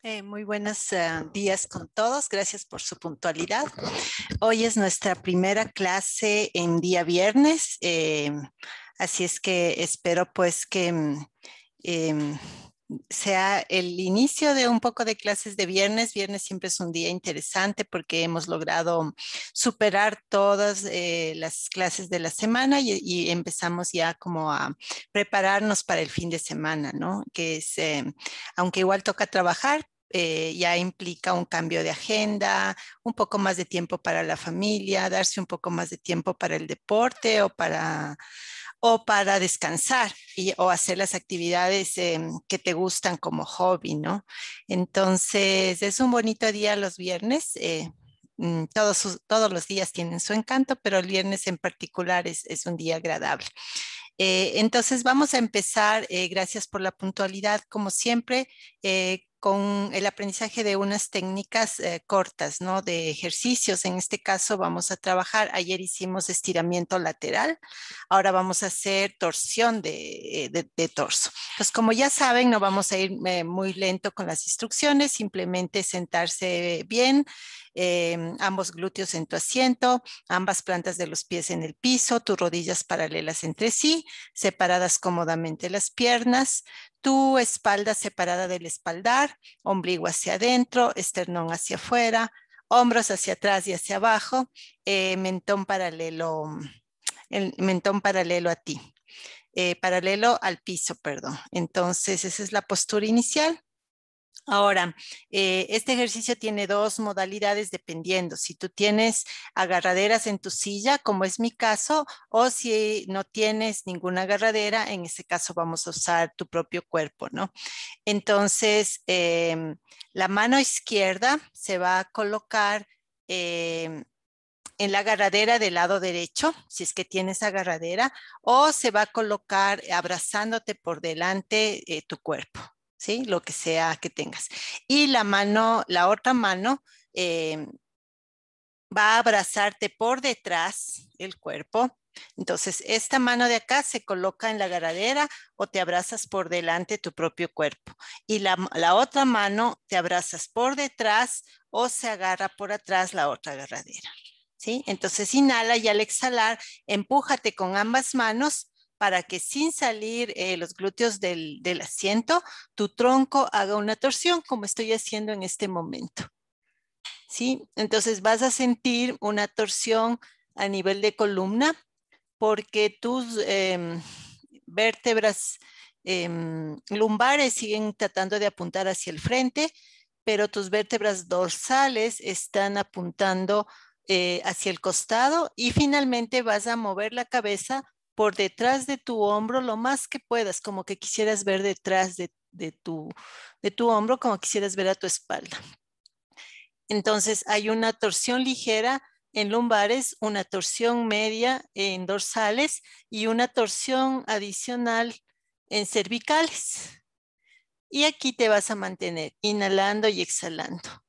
Muy buenos días con todos. Gracias por su puntualidad. Hoy es nuestra primera clase en día viernes, así es que espero pues que em, sea el inicio de un poco de clases de viernes. Viernes siempre es un día interesante porque hemos logrado superar todas las clases de la semana y empezamos ya como a prepararnos para el fin de semana, ¿no? Que es, aunque igual toca trabajar, ya implica un cambio de agenda, un poco más de tiempo para la familia, darse un poco más de tiempo para el deporte o para descansar o hacer las actividades que te gustan como hobby, ¿no? Entonces, es un bonito día los viernes. Todos los días tienen su encanto, pero el viernes en particular es un día agradable. Entonces vamos a empezar, gracias por la puntualidad, como siempre, con el aprendizaje de unas técnicas cortas, ¿no? De ejercicios. En este caso vamos a trabajar, ayer hicimos estiramiento lateral, ahora vamos a hacer torsión de torso. Pues como ya saben, no vamos a ir muy lento con las instrucciones, simplemente sentarse bien, ambos glúteos en tu asiento, ambas plantas de los pies en el piso, tus rodillas paralelas entre sí, separadas cómodamente las piernas, tu espalda separada del espaldar, ombligo hacia adentro, esternón hacia afuera, hombros hacia atrás y hacia abajo, el mentón paralelo a ti, paralelo al piso, perdón. Entonces, esa es la postura inicial. Ahora, este ejercicio tiene dos modalidades dependiendo si tú tienes agarraderas en tu silla, como es mi caso, o si no tienes ninguna agarradera, en ese caso vamos a usar tu propio cuerpo, ¿no? Entonces, la mano izquierda se va a colocar en la agarradera del lado derecho, si es que tienes agarradera, o se va a colocar abrazándote por delante tu cuerpo. ¿Sí? Lo que sea que tengas. Y la otra mano eh, va a abrazarte por detrás el cuerpo. Entonces, esta mano de acá se coloca en la agarradera o te abrazas por delante tu propio cuerpo. Y la otra mano te abrazas por detrás o se agarra por atrás la otra agarradera. ¿Sí? Entonces, inhala y al exhalar, empújate con ambas manos para que sin salir los glúteos del asiento, tu tronco haga una torsión como estoy haciendo en este momento. ¿Sí? Entonces vas a sentir una torsión a nivel de columna porque tus vértebras lumbares siguen tratando de apuntar hacia el frente, pero tus vértebras dorsales están apuntando hacia el costado y finalmente vas a mover la cabeza por detrás de tu hombro lo más que puedas, como que quisieras ver detrás de tu hombro, como quisieras ver a tu espalda. Entonces hay una torsión ligera en lumbares, una torsión media en dorsales y una torsión adicional en cervicales. Y aquí te vas a mantener inhalando y exhalando.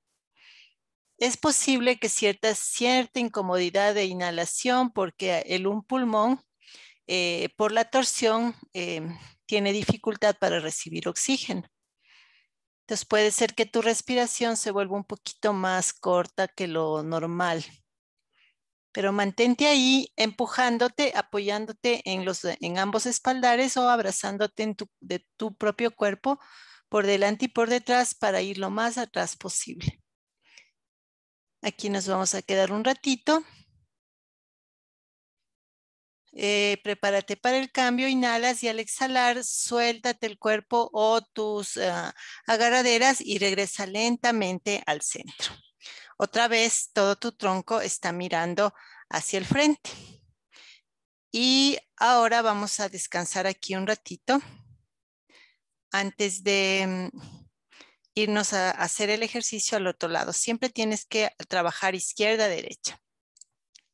Es posible que cierta incomodidad de inhalación porque un pulmón por la torsión tiene dificultad para recibir oxígeno. Entonces puede ser que tu respiración se vuelva un poquito más corta que lo normal. Pero mantente ahí empujándote, apoyándote en ambos espaldares o abrazándote de tu propio cuerpo por delante y por detrás para ir lo más atrás posible. Aquí nos vamos a quedar un ratito. Prepárate para el cambio, inhalas y al exhalar suéltate el cuerpo o tus agarraderas y regresa lentamente al centro. Otra vez todo tu tronco está mirando hacia el frente. Y ahora vamos a descansar aquí un ratito antes de irnos a hacer el ejercicio al otro lado. Siempre tienes que trabajar izquierda, derecha.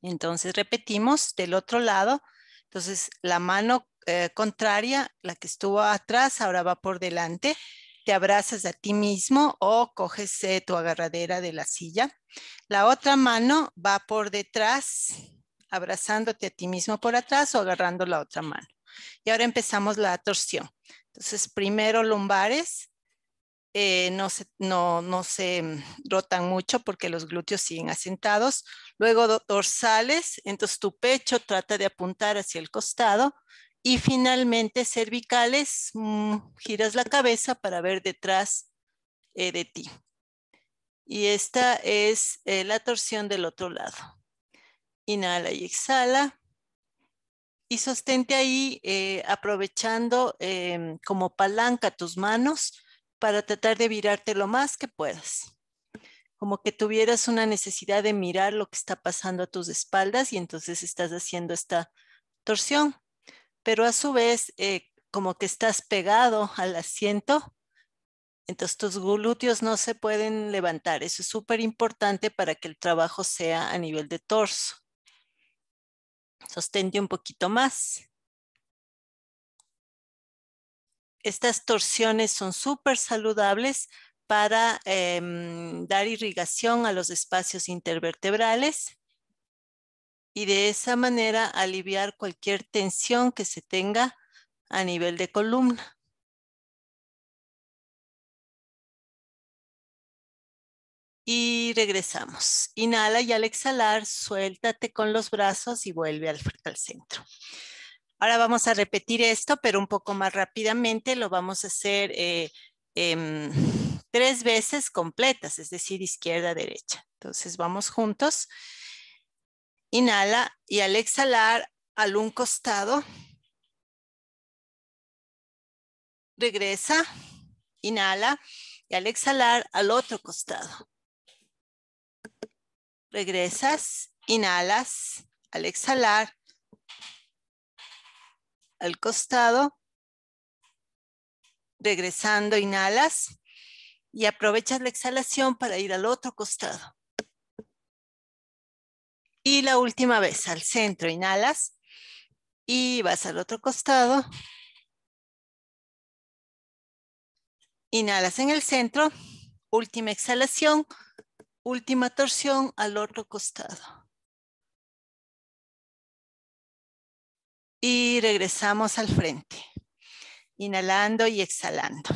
Entonces repetimos del otro lado. Entonces la mano contraria, la que estuvo atrás, ahora va por delante. Te abrazas a ti mismo o coges tu agarradera de la silla. La otra mano va por detrás, abrazándote a ti mismo por atrás o agarrando la otra mano. Y ahora empezamos la torsión. Entonces, primero lumbares, no se rotan mucho porque los glúteos siguen asentados. Luego dorsales, entonces tu pecho trata de apuntar hacia el costado. Y finalmente cervicales, giras la cabeza para ver detrás de ti. Y esta es la torsión del otro lado. Inhala y exhala. Y sostente ahí aprovechando como palanca tus manos para tratar de virarte lo más que puedas. Como que tuvieras una necesidad de mirar lo que está pasando a tus espaldas y entonces estás haciendo esta torsión. Pero a su vez, como que estás pegado al asiento, entonces tus glúteos no se pueden levantar. Eso es súper importante para que el trabajo sea a nivel de torso. Sostente un poquito más. Estas torsiones son súper saludables para dar irrigación a los espacios intervertebrales y de esa manera aliviar cualquier tensión que se tenga a nivel de columna. Y regresamos. Inhala y al exhalar, suéltate con los brazos y vuelve al centro. Ahora vamos a repetir esto, pero un poco más rápidamente. Lo vamos a hacer 3 veces completas, es decir, izquierda, derecha. Entonces vamos juntos. Inhala y al exhalar al un costado. Regresa. Inhala y al exhalar al otro costado. Regresas, inhalas, al exhalar, al costado, regresando, inhalas y aprovechas la exhalación para ir al otro costado. Y la última vez, al centro, inhalas y vas al otro costado. Inhalas en el centro, última exhalación, última torsión al otro costado. Y regresamos al frente, inhalando y exhalando.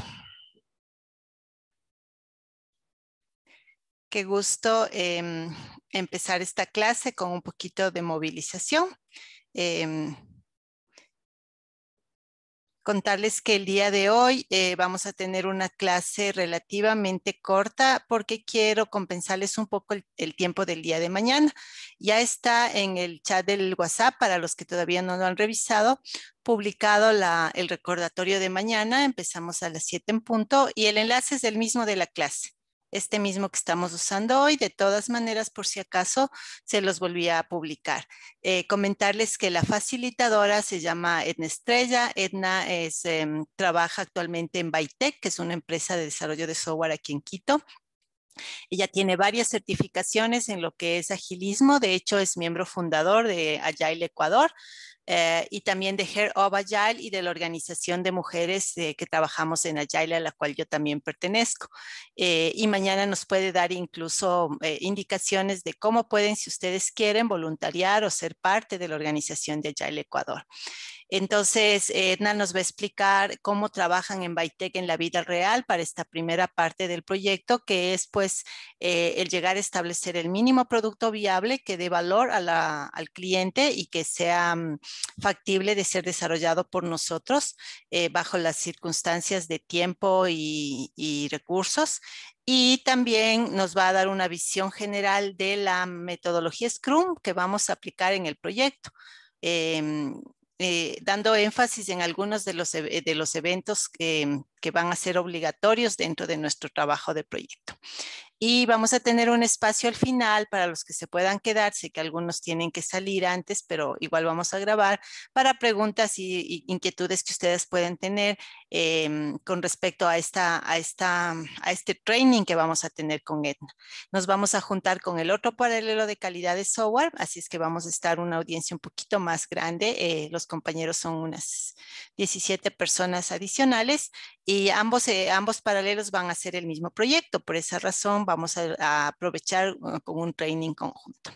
Qué gusto empezar esta clase con un poquito de movilización. Contarles que el día de hoy vamos a tener una clase relativamente corta porque quiero compensarles un poco el tiempo del día de mañana. Ya está en el chat del WhatsApp, para los que todavía no lo han revisado, publicado el recordatorio de mañana. Empezamos a las 7 en punto y el enlace es el mismo de la clase. Este mismo que estamos usando hoy. De todas maneras, por si acaso, se los volví a publicar. Comentarles que la facilitadora se llama Edna Estrella. Edna trabaja actualmente en Bytec, que es una empresa de desarrollo de software aquí en Quito. Ella tiene varias certificaciones en lo que es agilismo. De hecho, es miembro fundador de Agile Ecuador. Y también de Hair of Agile y de la organización de mujeres que trabajamos en Agile, a la cual yo también pertenezco. Y mañana nos puede dar incluso indicaciones de cómo pueden, si ustedes quieren, voluntariar o ser parte de la organización de Agile Ecuador. Entonces, Edna nos va a explicar cómo trabajan en Bytec en la vida real para esta primera parte del proyecto, que es pues el llegar a establecer el mínimo producto viable que dé valor al cliente y que sea factible de ser desarrollado por nosotros bajo las circunstancias de tiempo y recursos. Y también nos va a dar una visión general de la metodología Scrum que vamos a aplicar en el proyecto. Dando énfasis en algunos de los eventos que van a ser obligatorios dentro de nuestro trabajo de proyecto. Y vamos a tener un espacio al final para los que se puedan quedar. Sé que algunos tienen que salir antes, pero igual vamos a grabar para preguntas y inquietudes que ustedes pueden tener con respecto a este training que vamos a tener con Edna. Nos vamos a juntar con el otro paralelo de calidad de software, así es que vamos a estar una audiencia un poquito más grande. Los compañeros son unas 17 personas adicionales y ambos paralelos van a ser el mismo proyecto. Por esa razón vamos a aprovechar con un training conjunto.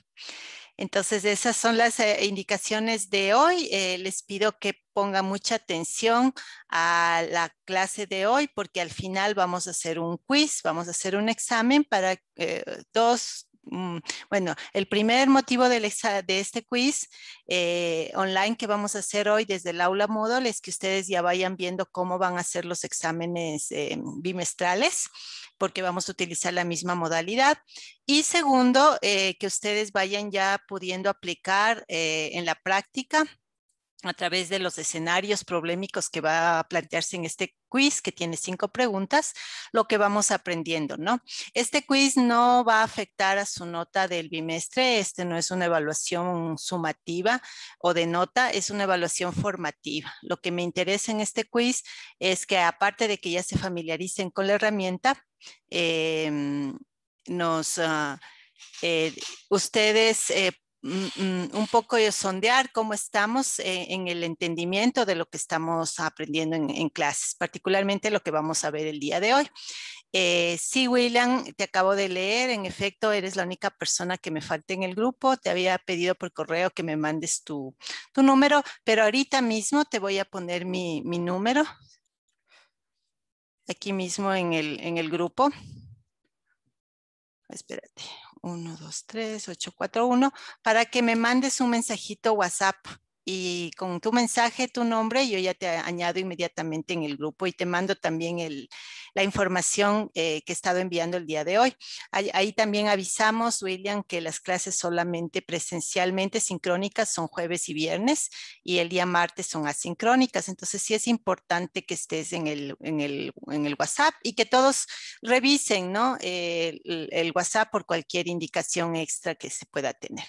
Entonces, esas son las indicaciones de hoy. Les pido que pongan mucha atención a la clase de hoy porque al final vamos a hacer un quiz, vamos a hacer un examen para bueno, el primer motivo de este quiz online que vamos a hacer hoy desde el aula Moodle es que ustedes ya vayan viendo cómo van a ser los exámenes bimestrales, porque vamos a utilizar la misma modalidad. Y segundo, que ustedes vayan ya pudiendo aplicar en la práctica a través de los escenarios problemáticos que va a plantearse en este quiz, que tiene 5 preguntas, lo que vamos aprendiendo, ¿no? Este quiz no va a afectar a su nota del bimestre, este no es una evaluación sumativa o de nota, es una evaluación formativa. Lo que me interesa en este quiz es que aparte de que ya se familiaricen con la herramienta, nos... ustedes un poco de sondear cómo estamos en el entendimiento de lo que estamos aprendiendo en clases, particularmente lo que vamos a ver el día de hoy. Sí, William, te acabo de leer. En efecto, eres la única persona que me falta en el grupo. Te había pedido por correo que me mandes tu número, pero ahorita mismo te voy a poner mi número aquí mismo en el grupo. Espérate, 1, 2, 3, 8, 4, 1, para que me mandes un mensajito WhatsApp y con tu mensaje, tu nombre, yo ya te añado inmediatamente en el grupo y te mando también la información que he estado enviando el día de hoy. Ahí también avisamos, William, que las clases solamente presencialmente sincrónicas son jueves y viernes y el día martes son asincrónicas. Entonces sí es importante que estés en el WhatsApp y que todos revisen, ¿no? El WhatsApp por cualquier indicación extra que se pueda tener.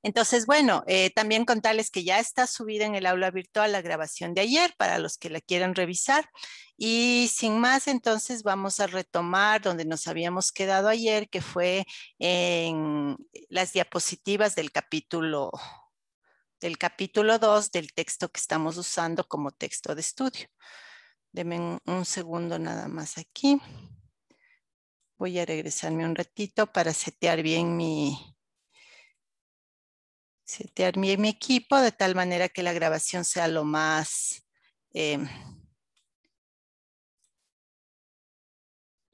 Entonces, bueno, también contarles que ya está subida en el aula virtual la grabación de ayer para los que la quieran revisar. Y sin más, entonces vamos a retomar donde nos habíamos quedado ayer, que fue en las diapositivas del capítulo 2 del texto que estamos usando como texto de estudio. Denme un segundo nada más aquí. Voy a regresarme un ratito para setear bien mi equipo de tal manera que la grabación sea eh,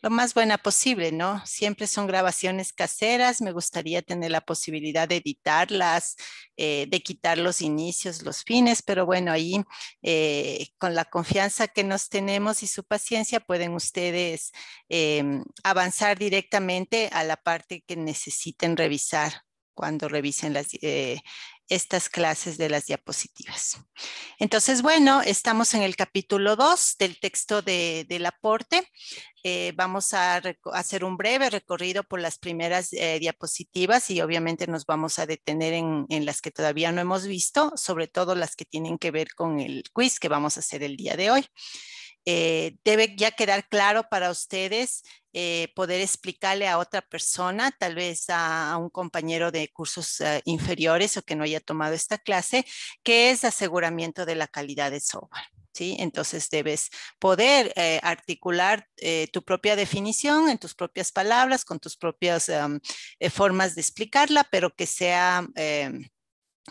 lo más buena posible, ¿no? Siempre son grabaciones caseras. Me gustaría tener la posibilidad de editarlas, de quitar los inicios, los fines, pero bueno, ahí con la confianza que nos tenemos y su paciencia pueden ustedes avanzar directamente a la parte que necesiten revisar cuando revisen estas clases de las diapositivas. Entonces, bueno, estamos en el capítulo 2 del texto del aporte. Vamos a hacer un breve recorrido por las primeras diapositivas y obviamente nos vamos a detener en las que todavía no hemos visto, sobre todo las que tienen que ver con el quiz que vamos a hacer el día de hoy. Debe ya quedar claro para ustedes poder explicarle a otra persona, tal vez a un compañero de cursos inferiores o que no haya tomado esta clase, qué es aseguramiento de la calidad de software. ¿Sí? Entonces debes poder articular tu propia definición en tus propias palabras, con tus propias formas de explicarla, pero que sea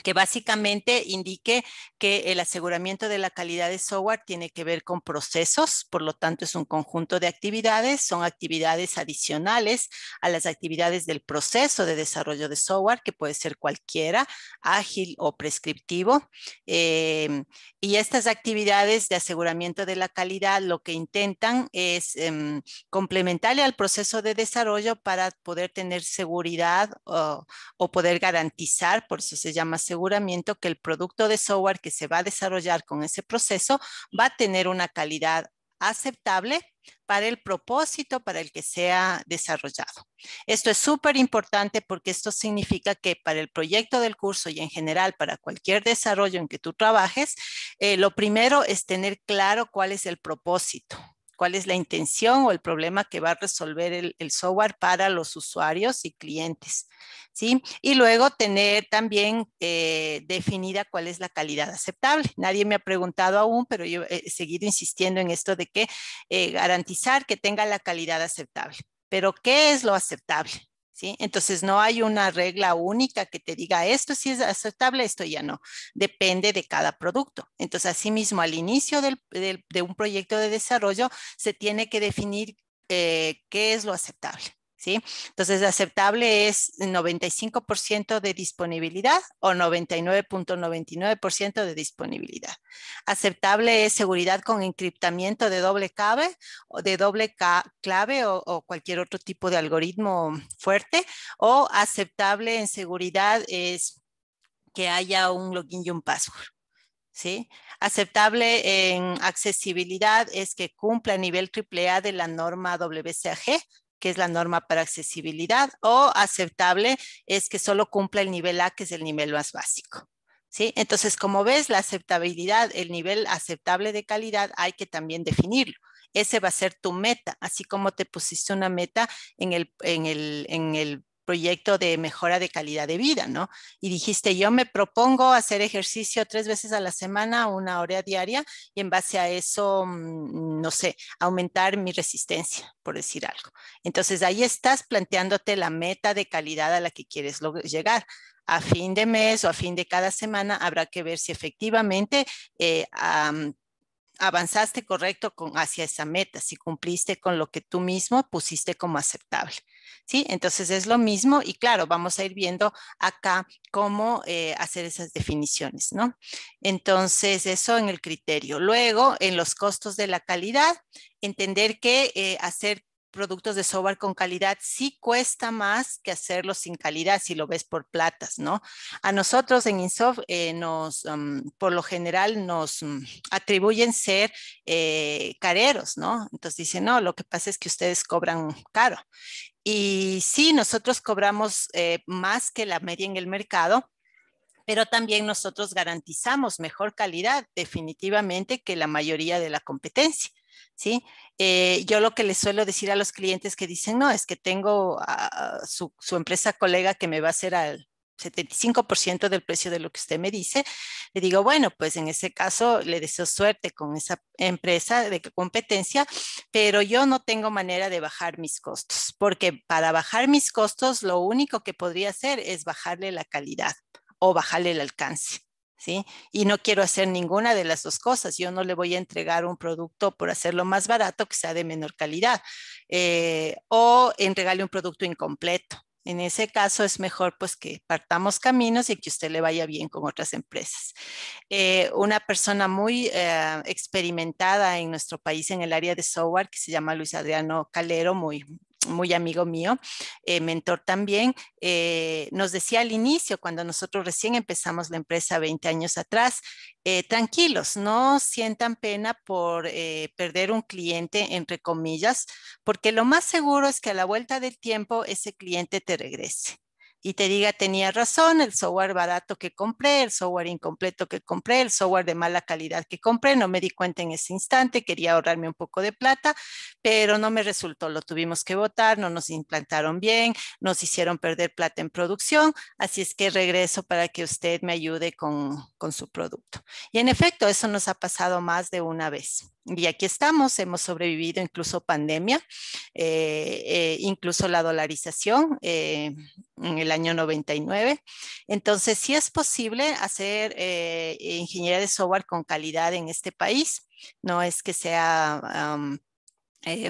que básicamente indique que el aseguramiento de la calidad de software tiene que ver con procesos, por lo tanto es un conjunto de actividades, son actividades adicionales a las actividades del proceso de desarrollo de software, que puede ser cualquiera, ágil o prescriptivo. Y estas actividades de aseguramiento de la calidad lo que intentan es complementarle al proceso de desarrollo para poder tener seguridad o poder garantizar, por eso se llama aseguramiento, que el producto de software que se va a desarrollar con ese proceso va a tener una calidad aceptable para el propósito para el que sea desarrollado. Esto es súper importante porque esto significa que para el proyecto del curso y en general para cualquier desarrollo en que tú trabajes, lo primero es tener claro cuál es el propósito, cuál es la intención o el problema que va a resolver el software para los usuarios y clientes, ¿sí? Y luego tener también definida cuál es la calidad aceptable. Nadie me ha preguntado aún, pero yo he seguido insistiendo en esto de que garantizar que tenga la calidad aceptable. Pero ¿qué es lo aceptable? ¿sí? Entonces no hay una regla única que te diga esto sí es aceptable, esto ya no. Depende de cada producto. Entonces, asimismo, al inicio de un proyecto de desarrollo se tiene que definir qué es lo aceptable. ¿Sí? Entonces, aceptable es 95% de disponibilidad o 99.99% de disponibilidad. Aceptable es seguridad con encriptamiento de doble clave o de doble clave o cualquier otro tipo de algoritmo fuerte, o aceptable en seguridad es que haya un login y un password. ¿Sí? Aceptable en accesibilidad es que cumpla a nivel AAA de la norma WCAG, que es la norma para accesibilidad, o aceptable es que solo cumpla el nivel A, que es el nivel más básico. ¿Sí? Entonces, como ves, la aceptabilidad, el nivel aceptable de calidad, hay que también definirlo. Ese va a ser tu meta, así como te pusiste una meta en el proyecto de mejora de calidad de vida, ¿no? Y dijiste, yo me propongo hacer ejercicio 3 veces a la semana, 1 hora diaria, y en base a eso, no sé, aumentar mi resistencia, por decir algo. Entonces ahí estás planteándote la meta de calidad a la que quieres llegar. A fin de mes o a fin de cada semana habrá que ver si efectivamente avanzaste correcto hacia esa meta, si cumpliste con lo que tú mismo pusiste como aceptable. ¿Sí? Entonces es lo mismo y claro, vamos a ir viendo acá cómo hacer esas definiciones, ¿no? Entonces eso en el criterio. Luego, en los costos de la calidad, entender que hacer productos de software con calidad sí cuesta más que hacerlos sin calidad, si lo ves por platas, ¿no? A nosotros en Insoft por lo general nos atribuyen ser careros, ¿no? Entonces dicen, no, lo que pasa es que ustedes cobran caro. Y sí, nosotros cobramos más que la media en el mercado, pero también nosotros garantizamos mejor calidad definitivamente que la mayoría de la competencia. ¿Sí? Yo lo que les suelo decir a los clientes que dicen, no, es que tengo a su empresa colega que me va a hacer al 75% del precio de lo que usted me dice, le digo, bueno, pues en ese caso le deseo suerte con esa empresa de competencia, pero yo no tengo manera de bajar mis costos, porque para bajar mis costos lo único que podría hacer es bajarle la calidad o bajarle el alcance. ¿Sí? Y no quiero hacer ninguna de las dos cosas. Yo no le voy a entregar un producto por hacerlo más barato que sea de menor calidad o entregarle un producto incompleto. En ese caso es mejor pues que partamos caminos y que usted le vaya bien con otras empresas. Una persona muy experimentada en nuestro país en el área de software que se llama Luis Adriano Calero, muy amigo mío, mentor también, nos decía al inicio, cuando nosotros recién empezamos la empresa 20 años atrás, tranquilos, no sientan pena por perder un cliente, entre comillas, porque lo más seguro es que a la vuelta del tiempo ese cliente te regrese y te diga, tenía razón, el software barato que compré, el software incompleto que compré, el software de mala calidad que compré, no me di cuenta en ese instante, quería ahorrarme un poco de plata, pero no me resultó, lo tuvimos que botar, no nos implantaron bien, nos hicieron perder plata en producción, así es que regreso para que usted me ayude con su producto. Y en efecto, eso nos ha pasado más de una vez. Y aquí estamos, hemos sobrevivido incluso pandemia, incluso la dolarización en el año 99. Entonces, sí es posible hacer ingeniería de software con calidad en este país. No es que sea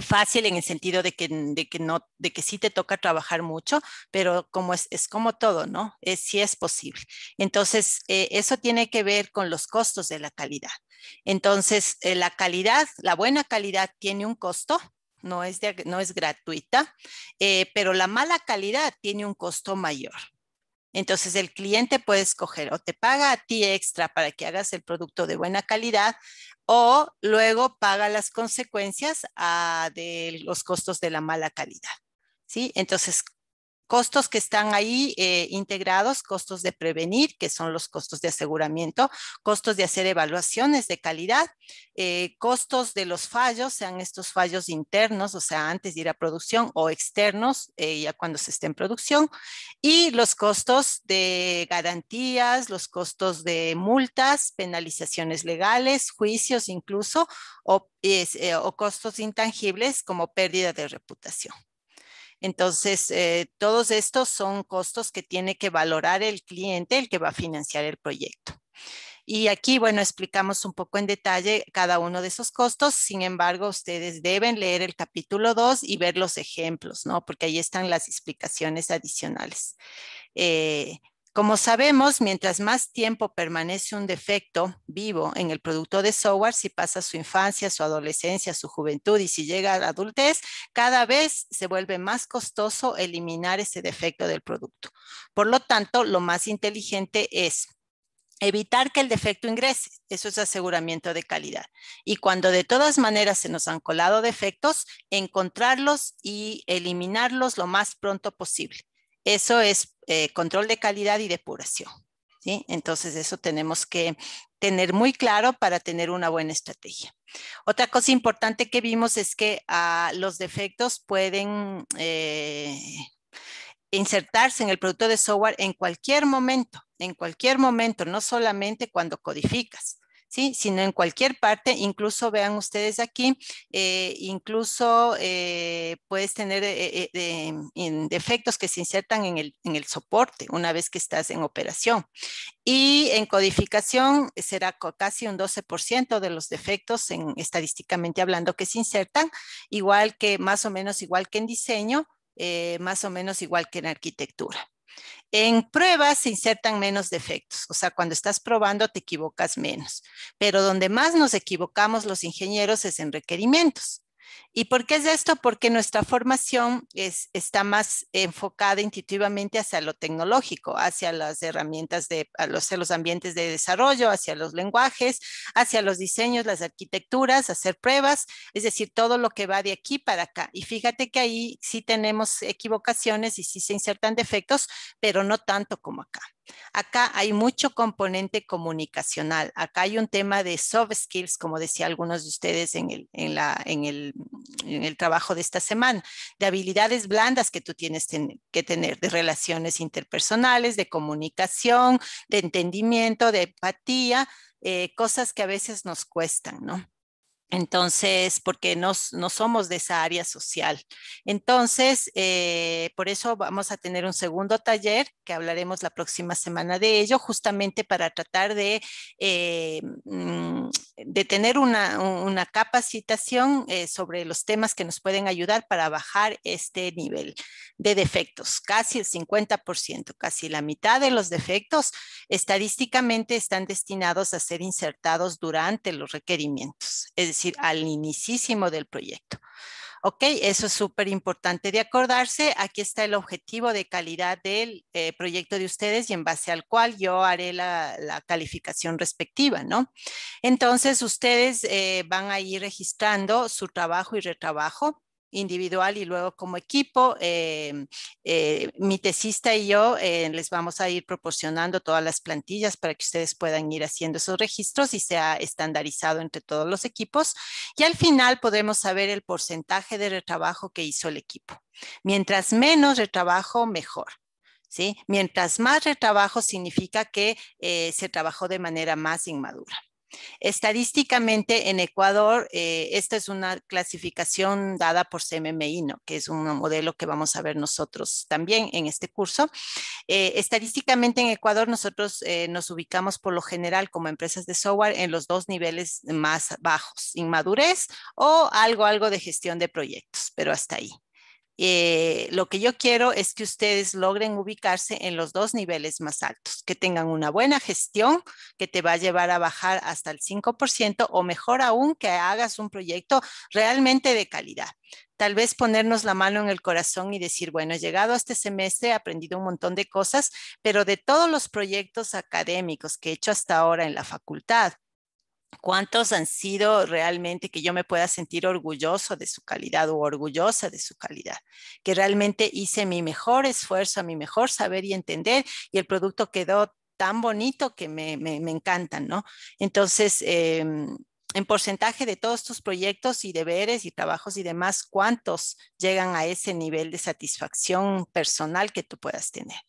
fácil en el sentido de que sí te toca trabajar mucho, pero como es como todo, ¿no? Sí es posible. Entonces, eso tiene que ver con los costos de la calidad. Entonces, la calidad, la buena calidad tiene un costo, no es gratuita, pero la mala calidad tiene un costo mayor. Entonces el cliente puede escoger o te paga a ti extra para que hagas el producto de buena calidad o luego paga las consecuencias de los costos de la mala calidad. ¿Sí? Entonces, costos que están ahí integrados, costos de prevenir, que son los costos de aseguramiento, costos de hacer evaluaciones de calidad, costos de los fallos, sean estos fallos internos, o sea, antes de ir a producción, o externos, ya cuando se esté en producción, y los costos de garantías, los costos de multas, penalizaciones legales, juicios incluso, o costos intangibles como pérdida de reputación. Entonces, todos estos son costos que tiene que valorar el cliente, el que va a financiar el proyecto. Y aquí, bueno, explicamos un poco en detalle cada uno de esos costos. Sin embargo, ustedes deben leer el capítulo 2 y ver los ejemplos, ¿no? Porque ahí están las explicaciones adicionales. Eh, como sabemos, mientras más tiempo permanece un defecto vivo en el producto de software, si pasa su infancia, su adolescencia, su juventud y si llega a la adultez, cada vez se vuelve más costoso eliminar ese defecto del producto. Por lo tanto, lo más inteligente es evitar que el defecto ingrese. Eso es aseguramiento de calidad. Y cuando de todas maneras se nos han colado defectos, encontrarlos y eliminarlos lo más pronto posible. Eso es control de calidad y depuración. ¿Sí? Entonces eso tenemos que tener muy claro para tener una buena estrategia. Otra cosa importante que vimos es que los defectos pueden insertarse en el producto de software en cualquier momento, no solamente cuando codificas, ¿sí? Sino en cualquier parte, incluso vean ustedes aquí, incluso puedes tener defectos que se insertan en el soporte una vez que estás en operación. Y en codificación será casi un 12% de los defectos, estadísticamente hablando, que se insertan, igual que más o menos igual que en diseño, más o menos igual que en arquitectura. En pruebas se insertan menos defectos, o sea, cuando estás probando te equivocas menos, pero donde más nos equivocamos los ingenieros es en requerimientos. ¿Y por qué es esto? Porque nuestra formación está más enfocada intuitivamente hacia lo tecnológico, hacia las herramientas hacia los ambientes de desarrollo, hacia los lenguajes, hacia los diseños, las arquitecturas, hacer pruebas, es decir, todo lo que va de aquí para acá. Y fíjate que ahí sí tenemos equivocaciones y sí se insertan defectos, pero no tanto como acá. Acá hay mucho componente comunicacional. Acá hay un tema de soft skills, como decía algunos de ustedes en el trabajo de esta semana, de habilidades blandas que tú tienes que tener, de relaciones interpersonales, de comunicación, de entendimiento, de empatía, cosas que a veces nos cuestan, ¿no? Entonces, porque no somos de esa área social. Entonces, por eso vamos a tener un segundo taller que hablaremos la próxima semana de ello, justamente para tratar de tener una capacitación sobre los temas que nos pueden ayudar para bajar este nivel de defectos. Casi el 50%, casi la mitad de los defectos estadísticamente están destinados a ser insertados durante los requerimientos, es decir, al inicísimo del proyecto. Ok, eso es súper importante de acordarse. Aquí está el objetivo de calidad del proyecto de ustedes y en base al cual yo haré la calificación respectiva, ¿no? Entonces, ustedes van a ir registrando su trabajo y retrabajo individual y luego como equipo. Mi tesista y yo les vamos a ir proporcionando todas las plantillas para que ustedes puedan ir haciendo esos registros y sea estandarizado entre todos los equipos. Y al final podremos saber el porcentaje de retrabajo que hizo el equipo. Mientras menos retrabajo, mejor. ¿Sí? Mientras más retrabajo significa que se trabajó de manera más inmadura. Estadísticamente en Ecuador, esta es una clasificación dada por CMMI, ¿no? Que es un modelo que vamos a ver nosotros también en este curso. Estadísticamente en Ecuador nosotros nos ubicamos por lo general como empresas de software en los dos niveles más bajos, inmadurez o algo de gestión de proyectos, pero hasta ahí. Lo que yo quiero es que ustedes logren ubicarse en los dos niveles más altos, que tengan una buena gestión que te va a llevar a bajar hasta el 5% o mejor aún que hagas un proyecto realmente de calidad. Tal vez ponernos la mano en el corazón y decir, bueno, he llegado a este semestre, he aprendido un montón de cosas, pero de todos los proyectos académicos que he hecho hasta ahora en la facultad, ¿cuántos han sido realmente que yo me pueda sentir orgulloso de su calidad o orgullosa de su calidad? Que realmente hice mi mejor esfuerzo, mi mejor saber y entender y el producto quedó tan bonito que me encantan, ¿no? Entonces, en porcentaje de todos tus proyectos y deberes y trabajos y demás, ¿cuántos llegan a ese nivel de satisfacción personal que tú puedas tener?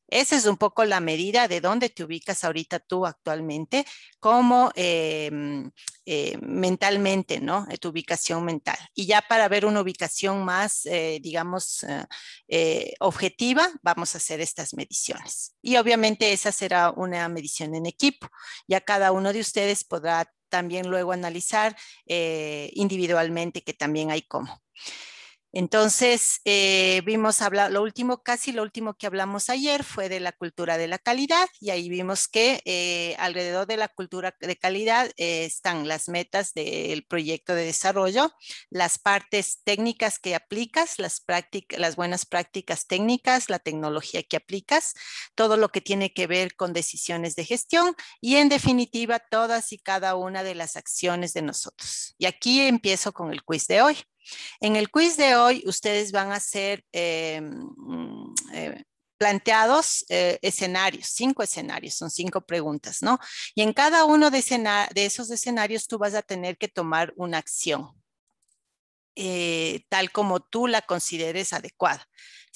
Esa es un poco la medida de dónde te ubicas ahorita tú actualmente, como mentalmente, ¿no? Tu ubicación mental. Y ya para ver una ubicación más, digamos, objetiva, vamos a hacer estas mediciones. Y obviamente esa será una medición en equipo. Ya cada uno de ustedes podrá también luego analizar individualmente, que también hay cómo. Entonces, vimos hablar, casi lo último que hablamos ayer fue de la cultura de la calidad, y ahí vimos que alrededor de la cultura de calidad están las metas del proyecto de desarrollo, las partes técnicas que aplicas, las buenas prácticas técnicas, la tecnología que aplicas, todo lo que tiene que ver con decisiones de gestión y, en definitiva, todas y cada una de las acciones de nosotros. Y aquí empiezo con el quiz de hoy. En el quiz de hoy, ustedes van a ser planteados escenarios, 5 escenarios, son 5 preguntas, ¿no? Y en cada uno de esos escenarios tú vas a tener que tomar una acción, tal como tú la consideres adecuada.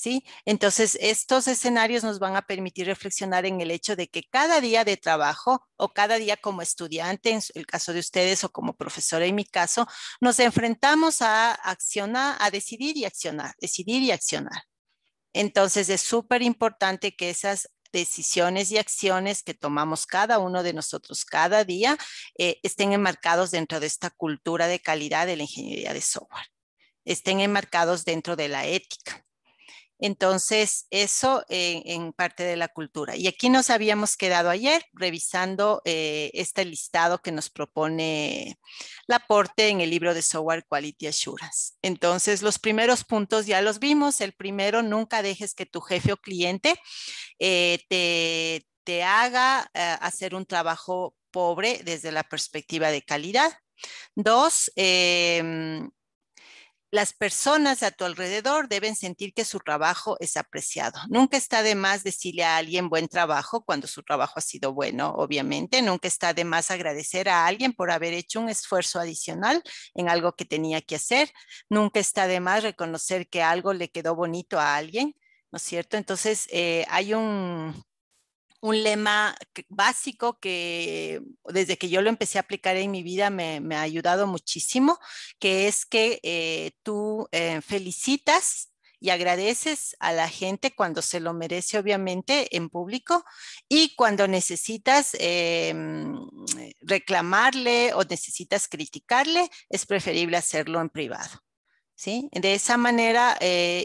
¿Sí? Entonces, estos escenarios nos van a permitir reflexionar en el hecho de que cada día de trabajo o cada día como estudiante, en el caso de ustedes, o como profesora en mi caso, nos enfrentamos a accionar, a decidir y accionar, decidir y accionar. Entonces, es súper importante que esas decisiones y acciones que tomamos cada uno de nosotros cada día estén enmarcados dentro de esta cultura de calidad de la ingeniería de software, estén enmarcados dentro de la ética. Entonces, eso en parte de la cultura. Y aquí nos habíamos quedado ayer revisando este listado que nos propone Laporte en el libro de Software Quality Assurance. Entonces, los primeros puntos ya los vimos. El primero, nunca dejes que tu jefe o cliente te haga hacer un trabajo pobre desde la perspectiva de calidad. 2, las personas a tu alrededor deben sentir que su trabajo es apreciado. Nunca está de más decirle a alguien buen trabajo cuando su trabajo ha sido bueno, obviamente. Nunca está de más agradecer a alguien por haber hecho un esfuerzo adicional en algo que tenía que hacer. Nunca está de más reconocer que algo le quedó bonito a alguien, ¿no es cierto? Entonces, hay un lema básico que desde que yo lo empecé a aplicar en mi vida me ha ayudado muchísimo, que es que tú felicitas y agradeces a la gente cuando se lo merece, obviamente, en público, y cuando necesitas reclamarle o necesitas criticarle, es preferible hacerlo en privado. ¿Sí? De esa manera,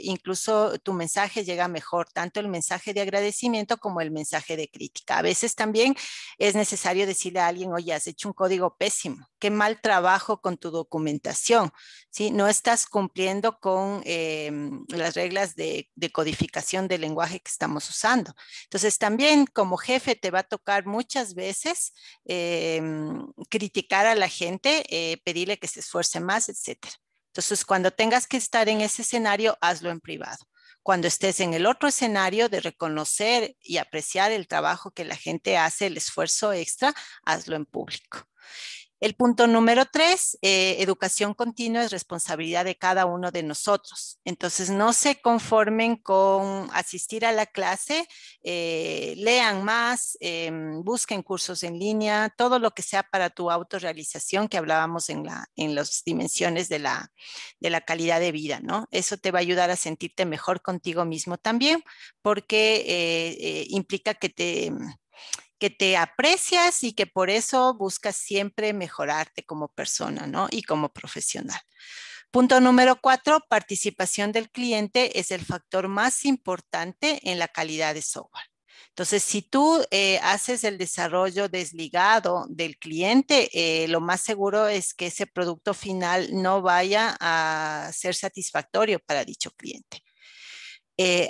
incluso tu mensaje llega mejor, tanto el mensaje de agradecimiento como el mensaje de crítica. A veces también es necesario decirle a alguien, oye, has hecho un código pésimo, qué mal trabajo con tu documentación, ¿sí? No estás cumpliendo con las reglas de codificación del lenguaje que estamos usando. Entonces, también como jefe te va a tocar muchas veces criticar a la gente, pedirle que se esfuerce más, etcétera. Entonces, cuando tengas que estar en ese escenario, hazlo en privado. Cuando estés en el otro escenario de reconocer y apreciar el trabajo que la gente hace, el esfuerzo extra, hazlo en público. El punto número 3, educación continua es responsabilidad de cada uno de nosotros. Entonces, no se conformen con asistir a la clase, lean más, busquen cursos en línea, todo lo que sea para tu autorrealización que hablábamos en las dimensiones de la calidad de vida, ¿no? Eso te va a ayudar a sentirte mejor contigo mismo también, porque implica que te aprecias y que por eso buscas siempre mejorarte como persona, ¿no? Y como profesional. Punto número 4, participación del cliente es el factor más importante en la calidad de software. Entonces, si tú haces el desarrollo desligado del cliente, lo más seguro es que ese producto final no vaya a ser satisfactorio para dicho cliente.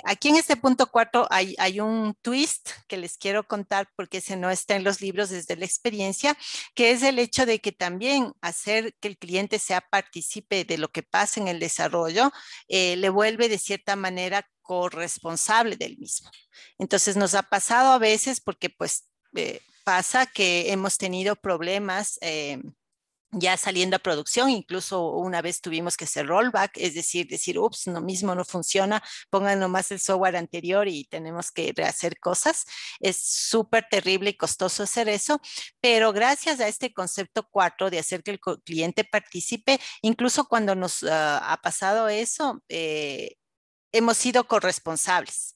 Aquí en este punto 4 hay un twist que les quiero contar porque ese no está en los libros desde la experiencia, que es el hecho de que también hacer que el cliente sea partícipe de lo que pasa en el desarrollo le vuelve de cierta manera corresponsable del mismo. Entonces nos ha pasado a veces porque pues pasa que hemos tenido problemas ya saliendo a producción, incluso una vez tuvimos que hacer rollback, es decir, ups, lo mismo no funciona, pongan nomás el software anterior y tenemos que rehacer cosas. Es súper terrible y costoso hacer eso, pero gracias a este concepto 4 de hacer que el cliente participe, incluso cuando nos ha pasado eso, hemos sido corresponsables.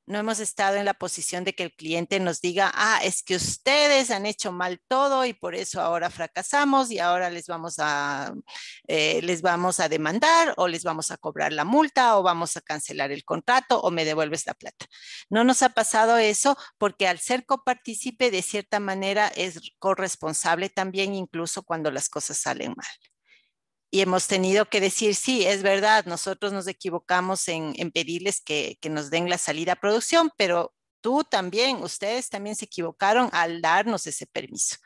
No hemos estado en la posición de que el cliente nos diga, es que ustedes han hecho mal todo y por eso ahora fracasamos y ahora les vamos a demandar o les vamos a cobrar la multa o vamos a cancelar el contrato o me devuelves la plata. No nos ha pasado eso porque al ser copartícipe de cierta manera es corresponsable también incluso cuando las cosas salen mal. Y hemos tenido que decir, sí, es verdad, nosotros nos equivocamos en pedirles que nos den la salida a producción, pero tú también, ustedes también se equivocaron al darnos ese permiso.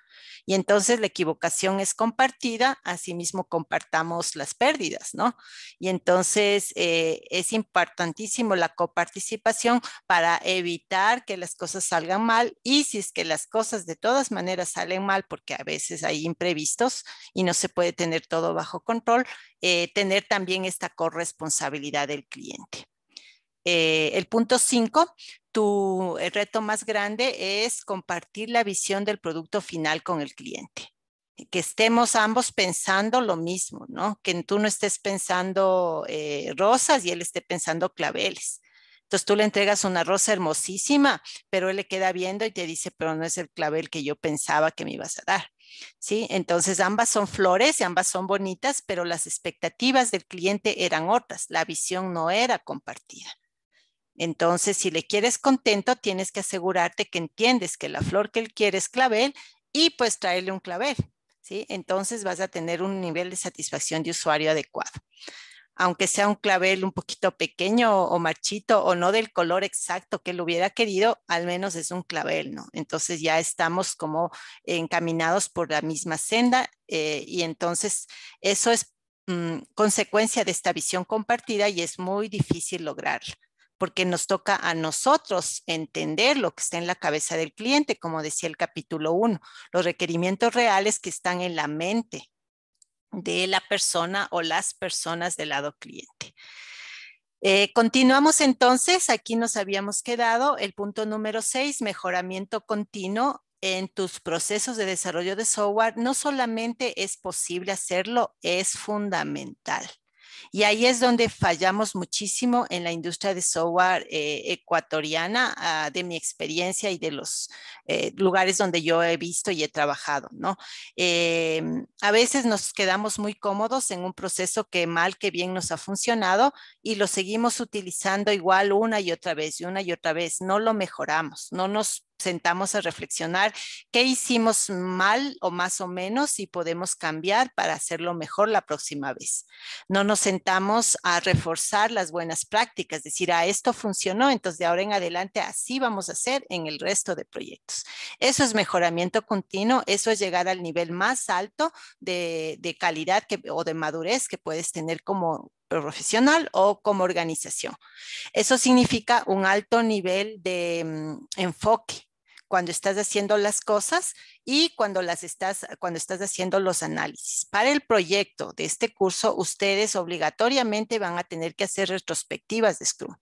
Y entonces la equivocación es compartida, asimismo compartamos las pérdidas, ¿no? Y entonces es importantísimo la coparticipación para evitar que las cosas salgan mal y si es que las cosas de todas maneras salen mal, porque a veces hay imprevistos y no se puede tener todo bajo control, tener también esta corresponsabilidad del cliente. El punto 5, tu reto más grande es compartir la visión del producto final con el cliente. Que estemos ambos pensando lo mismo, ¿no? Que tú no estés pensando rosas y él esté pensando claveles. Entonces tú le entregas una rosa hermosísima, pero él le queda viendo y te dice, pero no es el clavel que yo pensaba que me ibas a dar. ¿Sí? Entonces ambas son flores y ambas son bonitas, pero las expectativas del cliente eran otras. La visión no era compartida. Entonces, si le quieres contento, tienes que asegurarte que entiendes que la flor que él quiere es clavel y pues traerle un clavel, ¿sí? Entonces vas a tener un nivel de satisfacción de usuario adecuado. Aunque sea un clavel un poquito pequeño o marchito o no del color exacto que él hubiera querido, al menos es un clavel, ¿no? Entonces ya estamos como encaminados por la misma senda y entonces eso es consecuencia de esta visión compartida y es muy difícil lograrlo porque nos toca a nosotros entender lo que está en la cabeza del cliente, como decía el capítulo 1, los requerimientos reales que están en la mente de la persona o las personas del lado cliente. Continuamos entonces, aquí nos habíamos quedado, el punto número 6, mejoramiento continuo en tus procesos de desarrollo de software. No solamente es posible hacerlo, es fundamental. Y ahí es donde fallamos muchísimo en la industria de software ecuatoriana, de mi experiencia y de los lugares donde yo he visto y he trabajado, ¿no? A veces nos quedamos muy cómodos en un proceso que mal que bien nos ha funcionado y lo seguimos utilizando igual una y otra vez y una y otra vez. No lo mejoramos, no nos sentamos a reflexionar qué hicimos mal o más o menos y podemos cambiar para hacerlo mejor la próxima vez. No nos sentamos a reforzar las buenas prácticas, decir, esto funcionó, entonces de ahora en adelante así vamos a hacer en el resto de proyectos. Eso es mejoramiento continuo, eso es llegar al nivel más alto de calidad o de madurez que puedes tener como profesional o como organización. Eso significa un alto nivel de enfoque cuando estás haciendo las cosas y cuando estás haciendo los análisis. Para el proyecto de este curso, ustedes obligatoriamente van a tener que hacer retrospectivas de Scrum,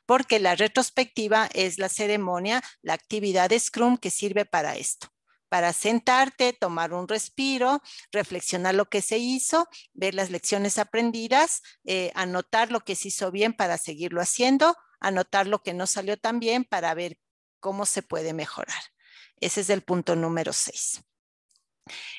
porque la retrospectiva es la ceremonia, la actividad de Scrum que sirve para esto. Para sentarte, tomar un respiro, reflexionar lo que se hizo, ver las lecciones aprendidas, anotar lo que se hizo bien para seguirlo haciendo, anotar lo que no salió tan bien para ver cómo se puede mejorar. Ese es el punto número 6.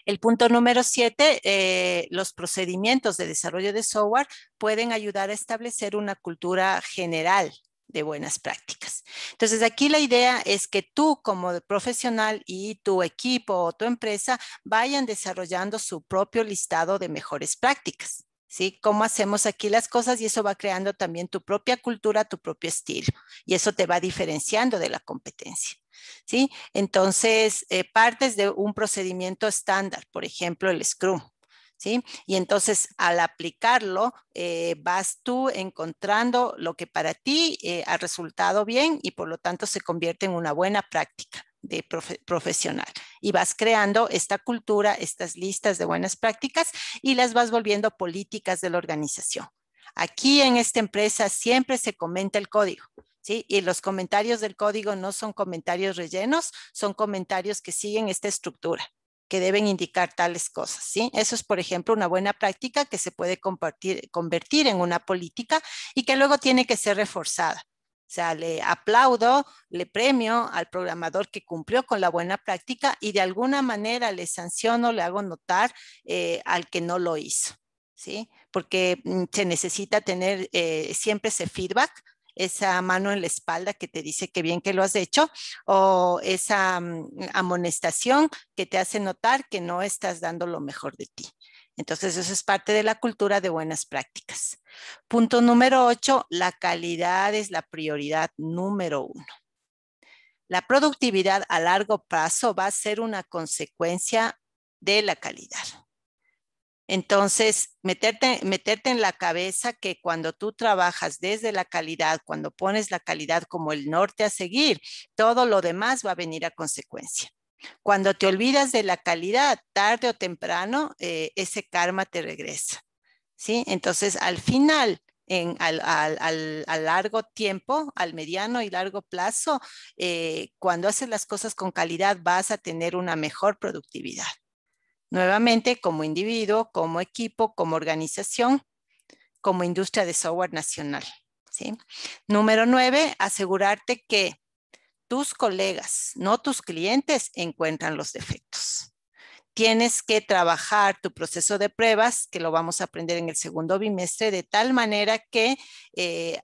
El punto número 7, los procedimientos de desarrollo de software pueden ayudar a establecer una cultura general de buenas prácticas. Entonces, aquí la idea es que tú como profesional y tu equipo o tu empresa vayan desarrollando su propio listado de mejores prácticas. ¿Sí? Cómo hacemos aquí las cosas y eso va creando también tu propia cultura, tu propio estilo y eso te va diferenciando de la competencia. ¿Sí? Entonces, partes de un procedimiento estándar, por ejemplo, el Scrum. ¿Sí? Y entonces al aplicarlo, vas tú encontrando lo que para ti ha resultado bien y por lo tanto se convierte en una buena práctica. de profesional. Y vas creando esta cultura, estas listas de buenas prácticas y las vas volviendo políticas de la organización. Aquí en esta empresa siempre se comenta el código, ¿sí? Y los comentarios del código no son comentarios rellenos, son comentarios que siguen esta estructura, que deben indicar tales cosas, ¿sí? Eso es, por ejemplo, una buena práctica que se puede convertir en una política y que luego tiene que ser reforzada. O sea, le aplaudo, le premio al programador que cumplió con la buena práctica y de alguna manera le sanciono, le hago notar al que no lo hizo, ¿sí? Porque se necesita tener siempre ese feedback, esa mano en la espalda que te dice que bien que lo has hecho, o esa amonestación que te hace notar que no estás dando lo mejor de ti. Entonces, eso es parte de la cultura de buenas prácticas. Punto número 8, la calidad es la prioridad número 1. La productividad a largo plazo va a ser una consecuencia de la calidad. Entonces, meterte en la cabeza que cuando tú trabajas desde la calidad, cuando pones la calidad como el norte a seguir, todo lo demás va a venir a consecuencia. Cuando te olvidas de la calidad, tarde o temprano, ese karma te regresa, ¿sí? Entonces, al final, al largo tiempo, al mediano y largo plazo, cuando haces las cosas con calidad, vas a tener una mejor productividad. Nuevamente, como individuo, como equipo, como organización, como industria de software nacional, ¿sí? Número 9, asegurarte que tus colegas, no tus clientes, encuentran los defectos. Tienes que trabajar tu proceso de pruebas, que lo vamos a aprender en el segundo bimestre, de tal manera que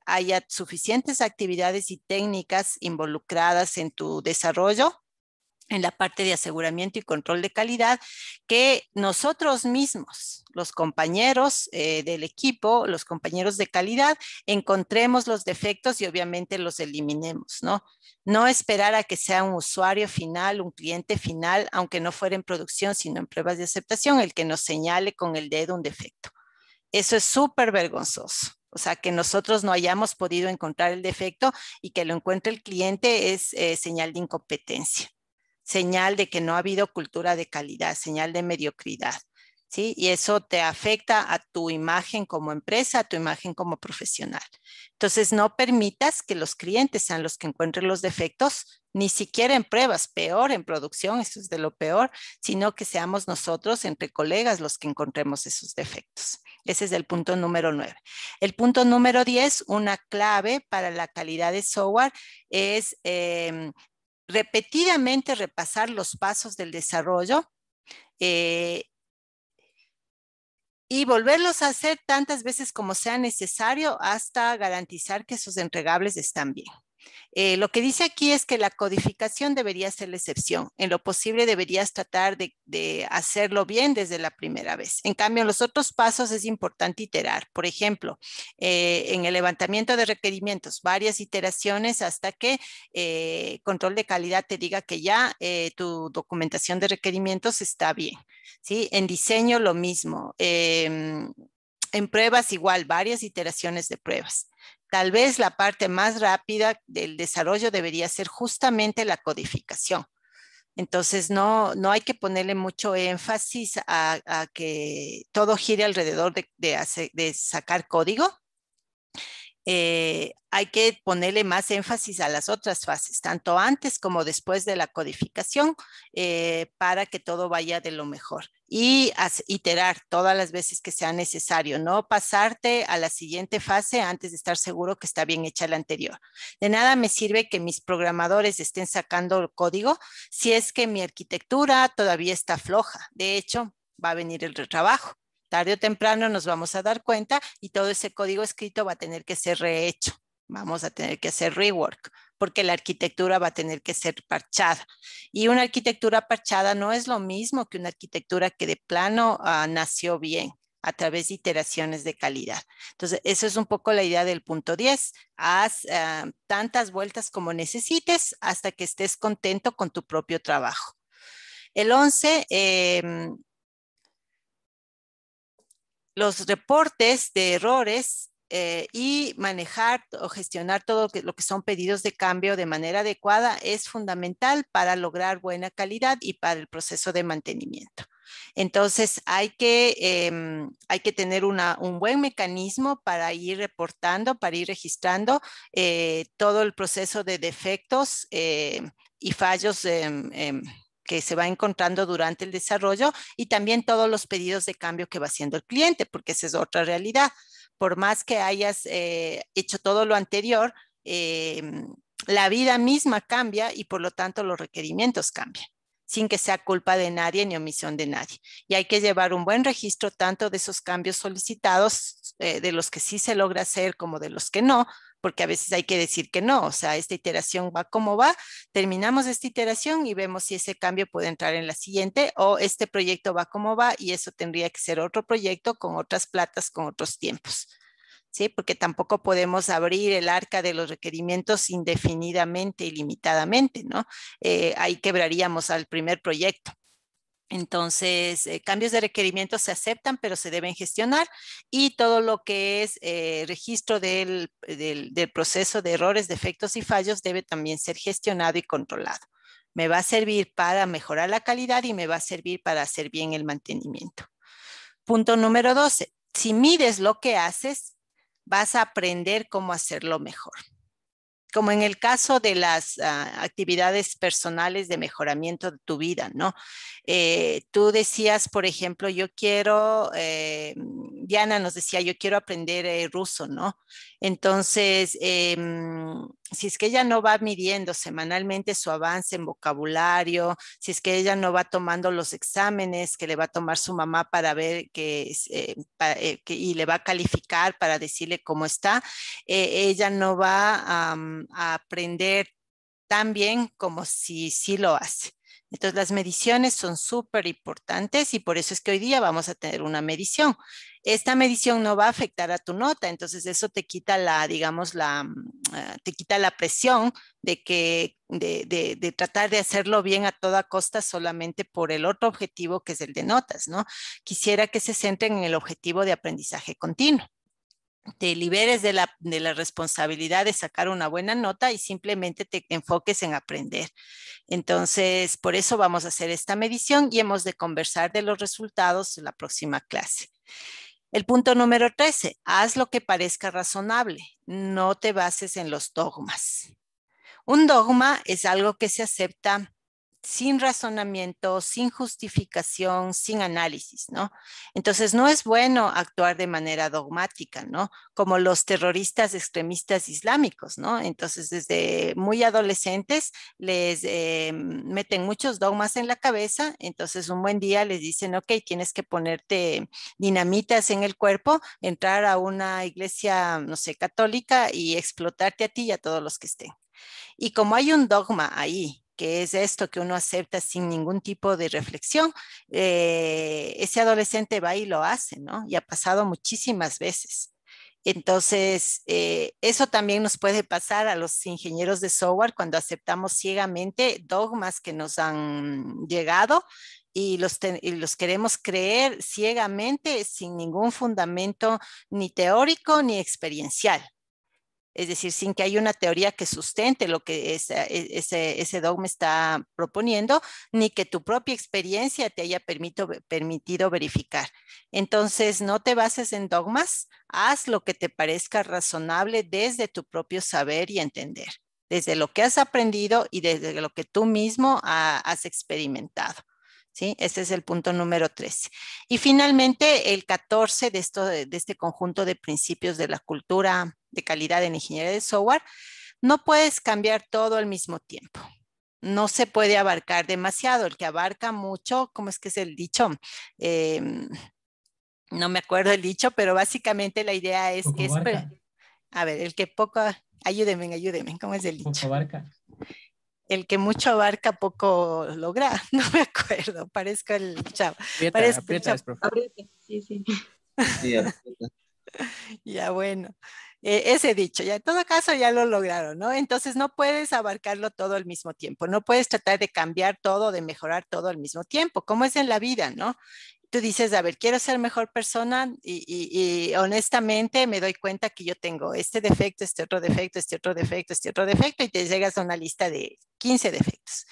haya suficientes actividades y técnicas involucradas en tu desarrollo, en la parte de aseguramiento y control de calidad, que nosotros mismos, los compañeros del equipo, los compañeros de calidad, encontremos los defectos y obviamente los eliminemos, ¿no? No esperar a que sea un usuario final, un cliente final, aunque no fuera en producción, sino en pruebas de aceptación, el que nos señale con el dedo un defecto. Eso es súper vergonzoso. O sea, que nosotros no hayamos podido encontrar el defecto y que lo encuentre el cliente es señal de incompetencia, señal de que no ha habido cultura de calidad, señal de mediocridad, ¿sí? Y eso te afecta a tu imagen como empresa, a tu imagen como profesional. Entonces, no permitas que los clientes sean los que encuentren los defectos, ni siquiera en pruebas, peor en producción, eso es de lo peor, sino que seamos nosotros, entre colegas, los que encontremos esos defectos. Ese es el punto número 9. El punto número 10, una clave para la calidad de software es repetidamente repasar los pasos del desarrollo y volverlos a hacer tantas veces como sea necesario hasta garantizar que esos entregables están bien. Lo que dice aquí es que la codificación debería ser la excepción. En lo posible deberías tratar de hacerlo bien desde la primera vez. En cambio, en los otros pasos es importante iterar. Por ejemplo, en el levantamiento de requerimientos, varias iteraciones hasta que control de calidad te diga que ya tu documentación de requerimientos está bien, ¿sí? En diseño lo mismo. En pruebas igual, varias iteraciones de pruebas. Tal vez la parte más rápida del desarrollo debería ser justamente la codificación. Entonces, no hay que ponerle mucho énfasis a que todo gire alrededor de sacar código. Hay que ponerle más énfasis a las otras fases, tanto antes como después de la codificación, para que todo vaya de lo mejor. Y iterar todas las veces que sea necesario, no pasarte a la siguiente fase antes de estar seguro que está bien hecha la anterior. De nada me sirve que mis programadores estén sacando código si es que mi arquitectura todavía está floja. De hecho, va a venir el retrabajo. Tarde o temprano nos vamos a dar cuenta y todo ese código escrito va a tener que ser rehecho. Vamos a tener que hacer rework porque la arquitectura va a tener que ser parchada. Y una arquitectura parchada no es lo mismo que una arquitectura que de plano nació bien a través de iteraciones de calidad. Entonces, eso es un poco la idea del punto 10. Haz tantas vueltas como necesites hasta que estés contento con tu propio trabajo. El 11, los reportes de errores y manejar o gestionar todo lo que son pedidos de cambio de manera adecuada es fundamental para lograr buena calidad y para el proceso de mantenimiento. Entonces hay que tener un buen mecanismo para ir reportando, para ir registrando todo el proceso de defectos y fallos que se va encontrando durante el desarrollo y también todos los pedidos de cambio que va haciendo el cliente, porque esa es otra realidad. Por más que hayas hecho todo lo anterior, la vida misma cambia y por lo tanto los requerimientos cambian sin que sea culpa de nadie ni omisión de nadie. Y hay que llevar un buen registro tanto de esos cambios solicitados, de los que sí se logra hacer como de los que no, porque a veces hay que decir que no, o sea, esta iteración va como va, terminamos esta iteración y vemos si ese cambio puede entrar en la siguiente o este proyecto va como va y eso tendría que ser otro proyecto con otras platas, con otros tiempos. ¿Sí? Porque tampoco podemos abrir el arca de los requerimientos indefinidamente, ilimitadamente, ¿no? Ahí quebraríamos al primer proyecto. Entonces, cambios de requerimientos se aceptan, pero se deben gestionar y todo lo que es registro del proceso de errores, defectos y fallos debe también ser gestionado y controlado. Me va a servir para mejorar la calidad y me va a servir para hacer bien el mantenimiento. Punto número 12. Si mides lo que haces, vas a aprender cómo hacerlo mejor. Como en el caso de las actividades personales de mejoramiento de tu vida, ¿no? Tú decías, por ejemplo, yo quiero, Diana nos decía, yo quiero aprender ruso, ¿no? Entonces, si es que ella no va midiendo semanalmente su avance en vocabulario, si es que ella no va tomando los exámenes que le va a tomar su mamá para ver y le va a calificar para decirle cómo está, ella no va a aprender tan bien como si sí lo hace. Entonces, las mediciones son súper importantes y por eso es que hoy día vamos a tener una medición. Esta medición no va a afectar a tu nota, entonces eso te quita digamos, te quita la presión de tratar de hacerlo bien a toda costa solamente por el otro objetivo que es el de notas, ¿no? Quisiera que se centren en el objetivo de aprendizaje continuo. Te liberes de la responsabilidad de sacar una buena nota y simplemente te enfoques en aprender. Entonces, por eso vamos a hacer esta medición y hemos de conversar de los resultados en la próxima clase. El punto número 13, haz lo que parezca razonable, no te bases en los dogmas. Un dogma es algo que se acepta sin razonamiento, sin justificación, sin análisis, ¿no? Entonces, no es bueno actuar de manera dogmática, ¿no? Como los terroristas extremistas islámicos, ¿no? Entonces, desde muy adolescentes les meten muchos dogmas en la cabeza, entonces un buen día les dicen, ok, tienes que ponerte dinamitas en el cuerpo, entrar a una iglesia, no sé, católica y explotarte a ti y a todos los que estén. Y como hay un dogma ahí, que es esto que uno acepta sin ningún tipo de reflexión, ese adolescente va y lo hace, ¿no? Y ha pasado muchísimas veces. Entonces, eso también nos puede pasar a los ingenieros de software cuando aceptamos ciegamente dogmas que nos han llegado y los queremos creer ciegamente sin ningún fundamento ni teórico ni experiencial. Es decir, sin que haya una teoría que sustente lo que ese dogma está proponiendo, ni que tu propia experiencia te haya permitido verificar. Entonces, no te bases en dogmas, haz lo que te parezca razonable desde tu propio saber y entender, desde lo que has aprendido y desde lo que tú mismo has experimentado. ¿Sí? Ese es el punto número 13. Y finalmente, el 14 de este conjunto de principios de la cultura de calidad en ingeniería de software, no puedes cambiar todo al mismo tiempo. No se puede abarcar demasiado. El que abarca mucho, ¿cómo es que es el dicho? No me acuerdo el dicho, pero básicamente la idea es Poco que es... abarca. A ver, el que poco... Ayúdenme, ¿cómo es el Poco dicho? abarca. El que mucho abarca, poco logra. No me acuerdo, parezco el chavo. Aprieta, Parezco el aprieta, chavo. es profe. Apriete, sí, sí. Sí, aprieta. Ya bueno, ese dicho, ya en todo caso ya lo lograron, ¿no? Entonces no puedes abarcarlo todo al mismo tiempo, no puedes tratar de cambiar todo, de mejorar todo al mismo tiempo, como es en la vida, ¿no? tú dices, a ver, quiero ser mejor persona y honestamente me doy cuenta que yo tengo este defecto, este otro defecto, este otro defecto, este otro defecto y te llegas a una lista de 15 defectos.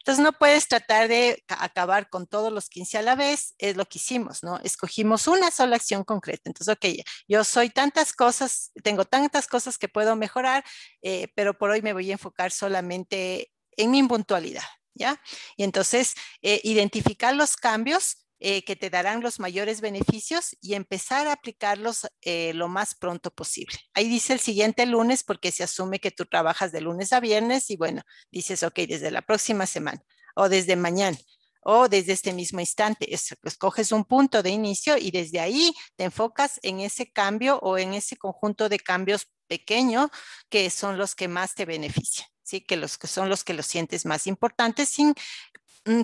Entonces no puedes tratar de acabar con todos los 15 a la vez, es lo que hicimos, ¿no? Escogimos una sola acción concreta. Entonces, ok, yo soy tantas cosas, tengo tantas cosas que puedo mejorar, pero por hoy me voy a enfocar solamente en mi puntualidad, ¿ya? Y entonces, identificar los cambios que te darán los mayores beneficios y empezar a aplicarlos lo más pronto posible. Ahí dice el siguiente lunes porque se asume que tú trabajas de lunes a viernes y bueno, dices, ok, desde la próxima semana o desde mañana o desde este mismo instante. Escoges un punto de inicio y desde ahí te enfocas en ese cambio o en ese conjunto de cambios pequeños que son los que más te benefician. Sí, que los que son los que los sientes más importantes sin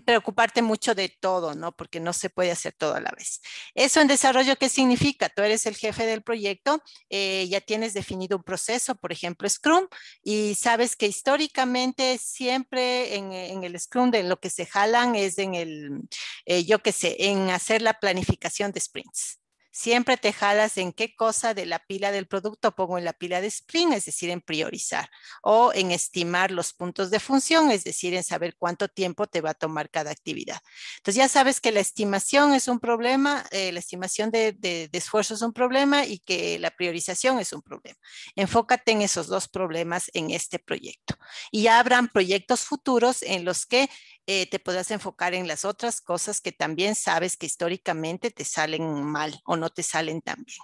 preocuparte mucho de todo, ¿no? Porque no se puede hacer todo a la vez. Eso en desarrollo, ¿qué significa? Tú eres el jefe del proyecto, ya tienes definido un proceso, por ejemplo, Scrum, y sabes que históricamente siempre en el Scrum de lo que se jalan es en el, yo qué sé, en hacer la planificación de sprints. Siempre te jalas en qué cosa de la pila del producto pongo en la pila de sprint, es decir, en priorizar, o en estimar los puntos de función, es decir, en saber cuánto tiempo te va a tomar cada actividad. Entonces ya sabes que la estimación es un problema, la estimación de esfuerzo es un problema y que la priorización es un problema. Enfócate en esos dos problemas en este proyecto. Y ya habrán proyectos futuros en los que te podrás enfocar en las otras cosas que también sabes que históricamente te salen mal o no te salen tan bien.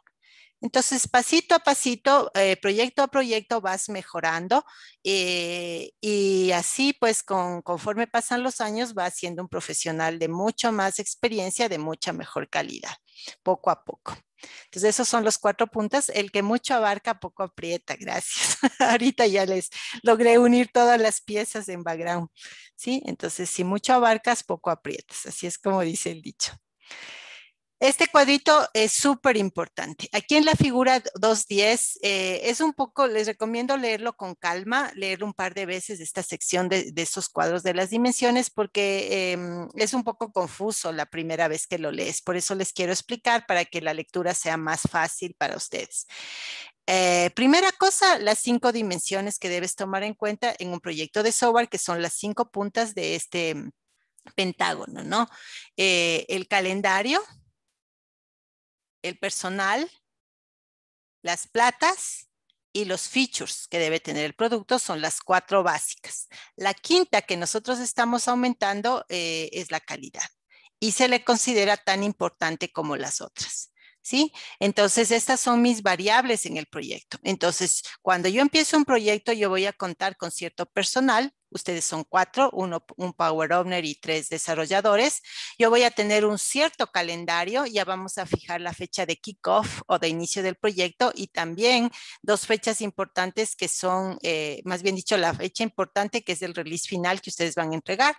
Entonces, pasito a pasito, proyecto a proyecto vas mejorando y así pues conforme pasan los años vas siendo un profesional de mucho más experiencia, de mucha mejor calidad, poco a poco. Entonces, esos son los 4 puntos. El que mucho abarca, poco aprieta. Gracias. Ahorita ya les logré unir todas las piezas en background. ¿Sí? Entonces, si mucho abarcas, poco aprietas. Así es como dice el dicho. Este cuadrito es súper importante. Aquí en la figura 210 es un poco, les recomiendo leerlo con calma, leer un par de veces esta sección de esos cuadros de las dimensiones porque es un poco confuso la primera vez que lo lees. Por eso les quiero explicar para que la lectura sea más fácil para ustedes. Primera cosa, las 5 dimensiones que debes tomar en cuenta en un proyecto de software, que son las 5 puntas de este pentágono, ¿no? El calendario, el personal, las platas y los features que debe tener el producto son las 4 básicas. La quinta que nosotros estamos aumentando es la calidad y se le considera tan importante como las otras. ¿Sí? Entonces, estas son mis variables en el proyecto. Entonces, cuando yo empiezo un proyecto, yo voy a contar con cierto personal. Ustedes son 4, un Power Owner y 3 desarrolladores. Yo voy a tener un cierto calendario, ya vamos a fijar la fecha de kickoff o de inicio del proyecto y también 2 fechas importantes que son, más bien dicho, la fecha importante que es el release final que ustedes van a entregar.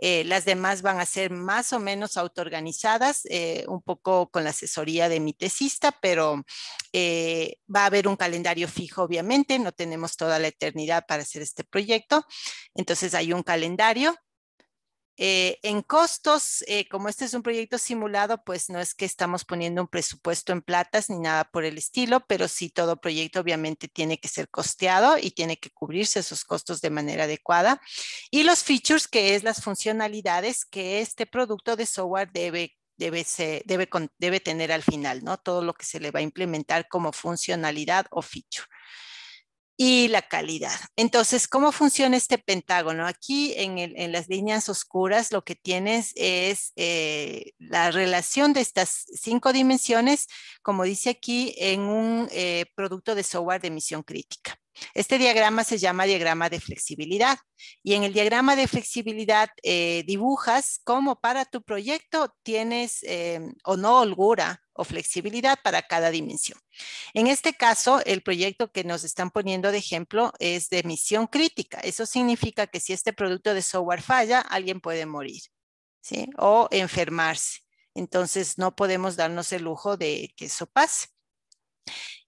Las demás van a ser más o menos autoorganizadas, un poco con la asesoría de mi tesista, pero va a haber un calendario fijo, obviamente, no tenemos toda la eternidad para hacer este proyecto, entonces hay un calendario. En costos, como este es un proyecto simulado, pues no es que estamos poniendo un presupuesto en platas ni nada por el estilo, pero sí todo proyecto obviamente tiene que ser costeado y tiene que cubrirse esos costos de manera adecuada. Y los features, que es las funcionalidades que este producto de software debe tener al final, ¿no? Todo lo que se le va a implementar como funcionalidad o feature y la calidad. Entonces, ¿cómo funciona este pentágono? Aquí en las líneas oscuras lo que tienes es la relación de estas 5 dimensiones, como dice aquí, en un producto de software de misión crítica. Este diagrama se llama diagrama de flexibilidad y en el diagrama de flexibilidad dibujas cómo para tu proyecto tienes o no holgura o flexibilidad para cada dimensión. En este caso, el proyecto que nos están poniendo de ejemplo es de misión crítica. Eso significa que si este producto de software falla, alguien puede morir, ¿sí? O enfermarse. Entonces, no podemos darnos el lujo de que eso pase.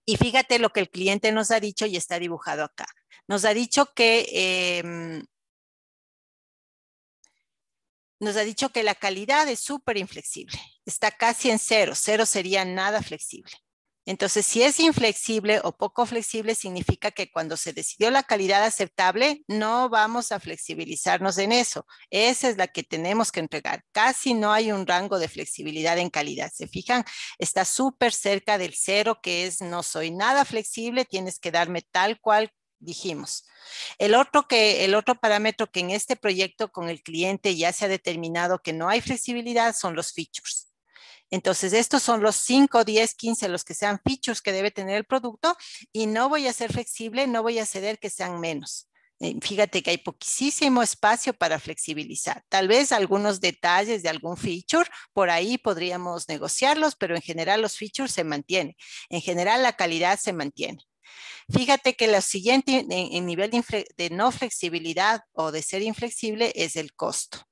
Y fíjate lo que el cliente nos ha dicho y está dibujado acá. Nos ha dicho que nos ha dicho que la calidad es súper inflexible, está casi en cero, cero sería nada flexible. Entonces, si es inflexible o poco flexible, significa que cuando se decidió la calidad aceptable, no vamos a flexibilizarnos en eso. Esa es la que tenemos que entregar. Casi no hay un rango de flexibilidad en calidad. ¿Se fijan? Está súper cerca del cero, que es no soy nada flexible, tienes que darme tal cual dijimos. El otro parámetro que en este proyecto con el cliente ya se ha determinado que no hay flexibilidad son los features. Entonces, estos son los 5, 10, 15, los que sean features que debe tener el producto y no voy a ser flexible, no voy a ceder que sean menos. Fíjate que hay poquísimo espacio para flexibilizar. Tal vez algunos detalles de algún feature, por ahí podríamos negociarlos, pero en general los features se mantienen. En general la calidad se mantiene. Fíjate que lo siguiente en nivel de no flexibilidad o de ser inflexible es el costo.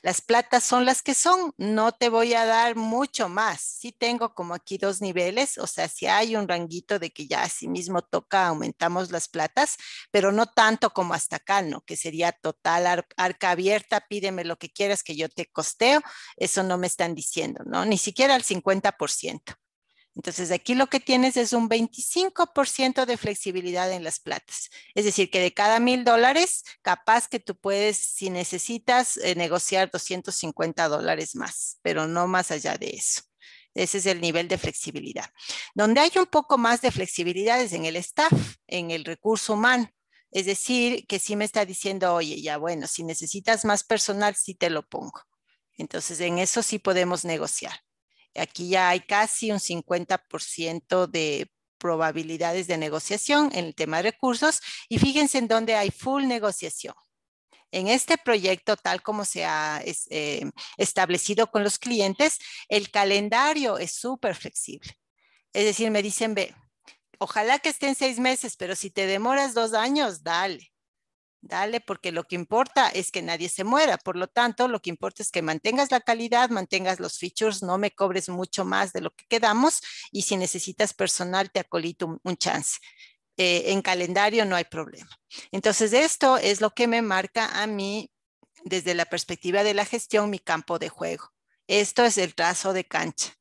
Las platas son las que son, no te voy a dar mucho más. Sí tengo como aquí dos niveles, o sea, si hay un ranguito de que ya así mismo toca, aumentamos las platas, pero no tanto como hasta acá, ¿no? Que sería total arca abierta, pídeme lo que quieras que yo te costeo. Eso no me están diciendo, ¿no? Ni siquiera al 50%. Entonces, aquí lo que tienes es un 25% de flexibilidad en las platas. Es decir, que de cada $1,000, capaz que tú puedes, si necesitas, negociar $250 más, pero no más allá de eso. Ese es el nivel de flexibilidad. Donde hay un poco más de flexibilidad es en el staff, en el recurso humano. Es decir, que sí me está diciendo, oye, ya bueno, si necesitas más personal, sí te lo pongo. Entonces, en eso sí podemos negociar. Aquí ya hay casi un 50% de probabilidades de negociación en el tema de recursos y fíjense en dónde hay full negociación. En este proyecto, tal como se ha establecido con los clientes, el calendario es súper flexible. Es decir, me dicen, ve, ojalá que estén 6 meses, pero si te demoras 2 años, dale. Dale, porque lo que importa es que nadie se muera. Por lo tanto, lo que importa es que mantengas la calidad, mantengas los features, no me cobres mucho más de lo que quedamos y si necesitas personal, te acolito un chance. En calendario no hay problema. Entonces, esto es lo que me marca a mí, desde la perspectiva de la gestión, mi campo de juego. Esto es el trazo de cancha.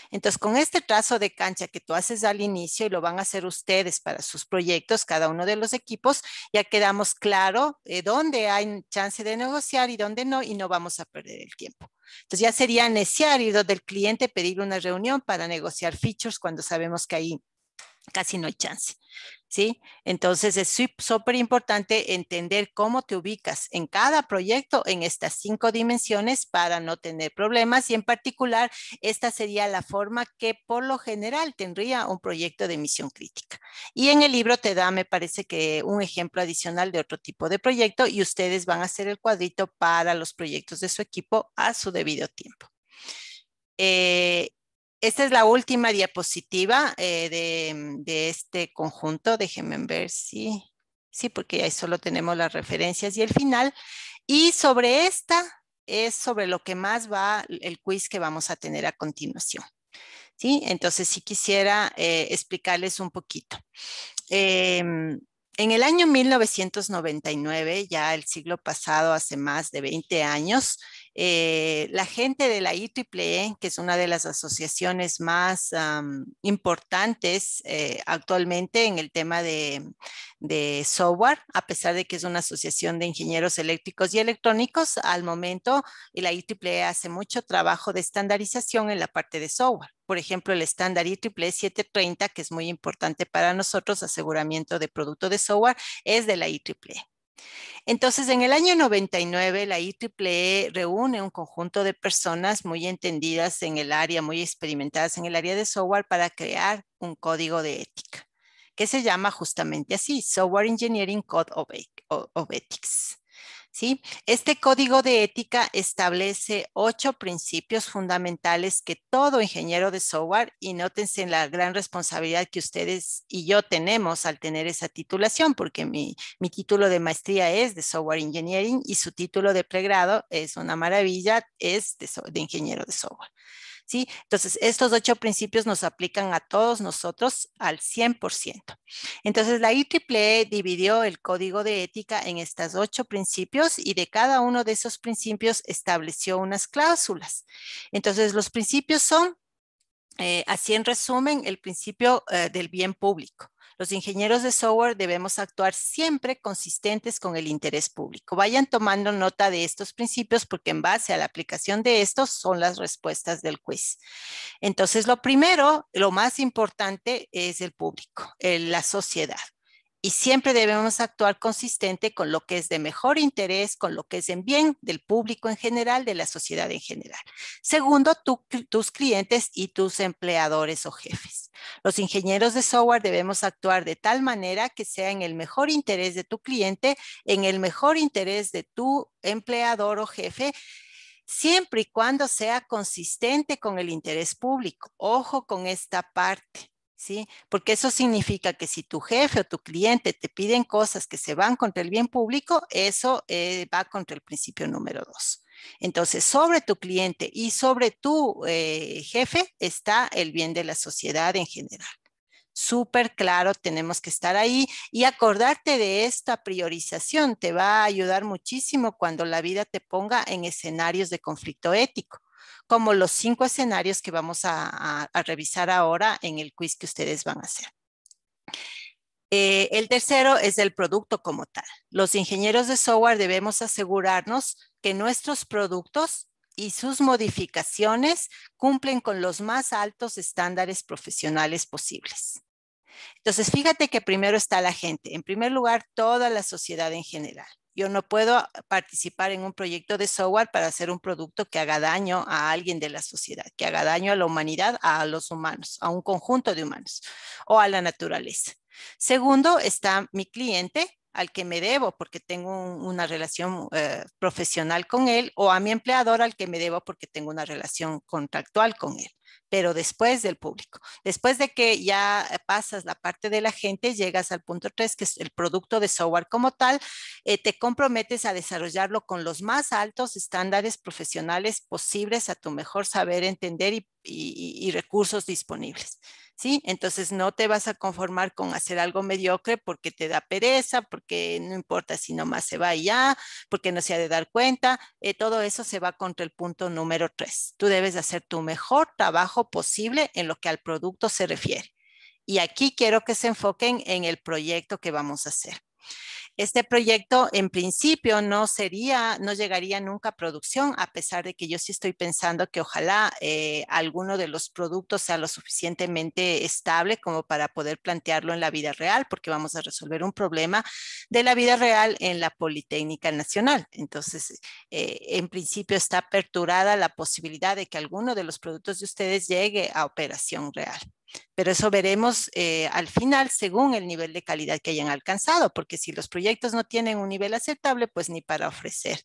Entonces, con este trazo de cancha que tú haces al inicio y lo van a hacer ustedes para sus proyectos, cada uno de los equipos, ya quedamos claro dónde hay chance de negociar y dónde no, y no vamos a perder el tiempo. Entonces, ya sería necear ir donde el cliente, pedir una reunión para negociar features cuando sabemos que ahí casi no hay chance. ¿Sí? Entonces es súper importante entender cómo te ubicas en cada proyecto en estas 5 dimensiones para no tener problemas y en particular esta sería la forma que por lo general tendría un proyecto de misión crítica. Y en el libro te da, me parece que un ejemplo adicional de otro tipo de proyecto y ustedes van a hacer el cuadrito para los proyectos de su equipo a su debido tiempo. Esta es la última diapositiva de este conjunto. Déjenme ver si, sí, porque ahí solo tenemos las referencias y el final. Y sobre esta es sobre lo que más va el quiz que vamos a tener a continuación. ¿Sí? Entonces, sí quisiera explicarles un poquito. En el año 1999, ya el siglo pasado, hace más de 20 años, la gente de la IEEE, que es una de las asociaciones más importantes actualmente en el tema de software, a pesar de que es una asociación de ingenieros eléctricos y electrónicos, al momento la IEEE hace mucho trabajo de estandarización en la parte de software. Por ejemplo, el estándar IEEE 730, que es muy importante para nosotros, aseguramiento de producto de software, es de la IEEE. Entonces, en el año 99, la IEEE reúne un conjunto de personas muy entendidas en el área, muy experimentadas en el área de software para crear un código de ética, que se llama justamente así, Software Engineering Code of Ethics. ¿Sí? Este código de ética establece 8 principios fundamentales que todo ingeniero de software, y nótense en la gran responsabilidad que ustedes y yo tenemos al tener esa titulación, porque mi título de maestría es de Software Engineering y su título de pregrado es una maravilla, es de ingeniero de software. ¿sí? Entonces, estos 8 principios nos aplican a todos nosotros al 100%. Entonces, la IEEE dividió el código de ética en estos 8 principios y de cada uno de esos principios estableció unas cláusulas. Entonces, los principios son, así en resumen, el principio del bien público. Los ingenieros de software debemos actuar siempre consistentes con el interés público. Vayan tomando nota de estos principios porque en base a la aplicación de estos son las respuestas del quiz. Entonces, lo primero, lo más importante es el público, la sociedad. Y siempre debemos actuar consistente con lo que es de mejor interés, con lo que es en bien del público en general, de la sociedad en general. Segundo, tus clientes y tus empleadores o jefes. Los ingenieros de software debemos actuar de tal manera que sea en el mejor interés de tu cliente, en el mejor interés de tu empleador o jefe, siempre y cuando sea consistente con el interés público. Ojo con esta parte. ¿Sí? Porque eso significa que si tu jefe o tu cliente te piden cosas que se van contra el bien público, eso va contra el principio número 2. Entonces, sobre tu cliente y sobre tu jefe está el bien de la sociedad en general. Súper claro, tenemos que estar ahí y acordarte de esta priorización te va a ayudar muchísimo cuando la vida te ponga en escenarios de conflicto ético, como los 5 escenarios que vamos a revisar ahora en el quiz que ustedes van a hacer. El tercero es el producto como tal. Los ingenieros de software debemos asegurarnos que nuestros productos y sus modificaciones cumplen con los más altos estándares profesionales posibles. Entonces, fíjate que primero está la gente. En primer lugar, toda la sociedad en general. Yo no puedo participar en un proyecto de software para hacer un producto que haga daño a alguien de la sociedad, que haga daño a la humanidad, a los humanos, a un conjunto de humanos o a la naturaleza. Segundo, está mi cliente, al que me debo porque tengo una relación profesional con él, o a mi empleador al que me debo porque tengo una relación contractual con él, pero después del público. Después de que ya pasas la parte de la gente, llegas al punto 3, que es el producto de software como tal, te comprometes a desarrollarlo con los más altos estándares profesionales posibles a tu mejor saber, entender y recursos disponibles. ¿Sí? Entonces no te vas a conformar con hacer algo mediocre porque te da pereza, porque no importa si nomás se va y ya, porque no se ha de dar cuenta. Todo eso se va contra el punto número 3. Tú debes hacer tu mejor trabajo posible en lo que al producto se refiere. Y aquí quiero que se enfoquen en el proyecto que vamos a hacer. Este proyecto en principio no llegaría nunca a producción, a pesar de que yo sí estoy pensando que ojalá alguno de los productos sea lo suficientemente estable como para poder plantearlo en la vida real, porque vamos a resolver un problema de la vida real en la Politécnica Nacional. Entonces, en principio está aperturada la posibilidad de que alguno de los productos de ustedes llegue a operación real. Pero eso veremos al final según el nivel de calidad que hayan alcanzado, porque si los proyectos no tienen un nivel aceptable, pues ni para ofrecer,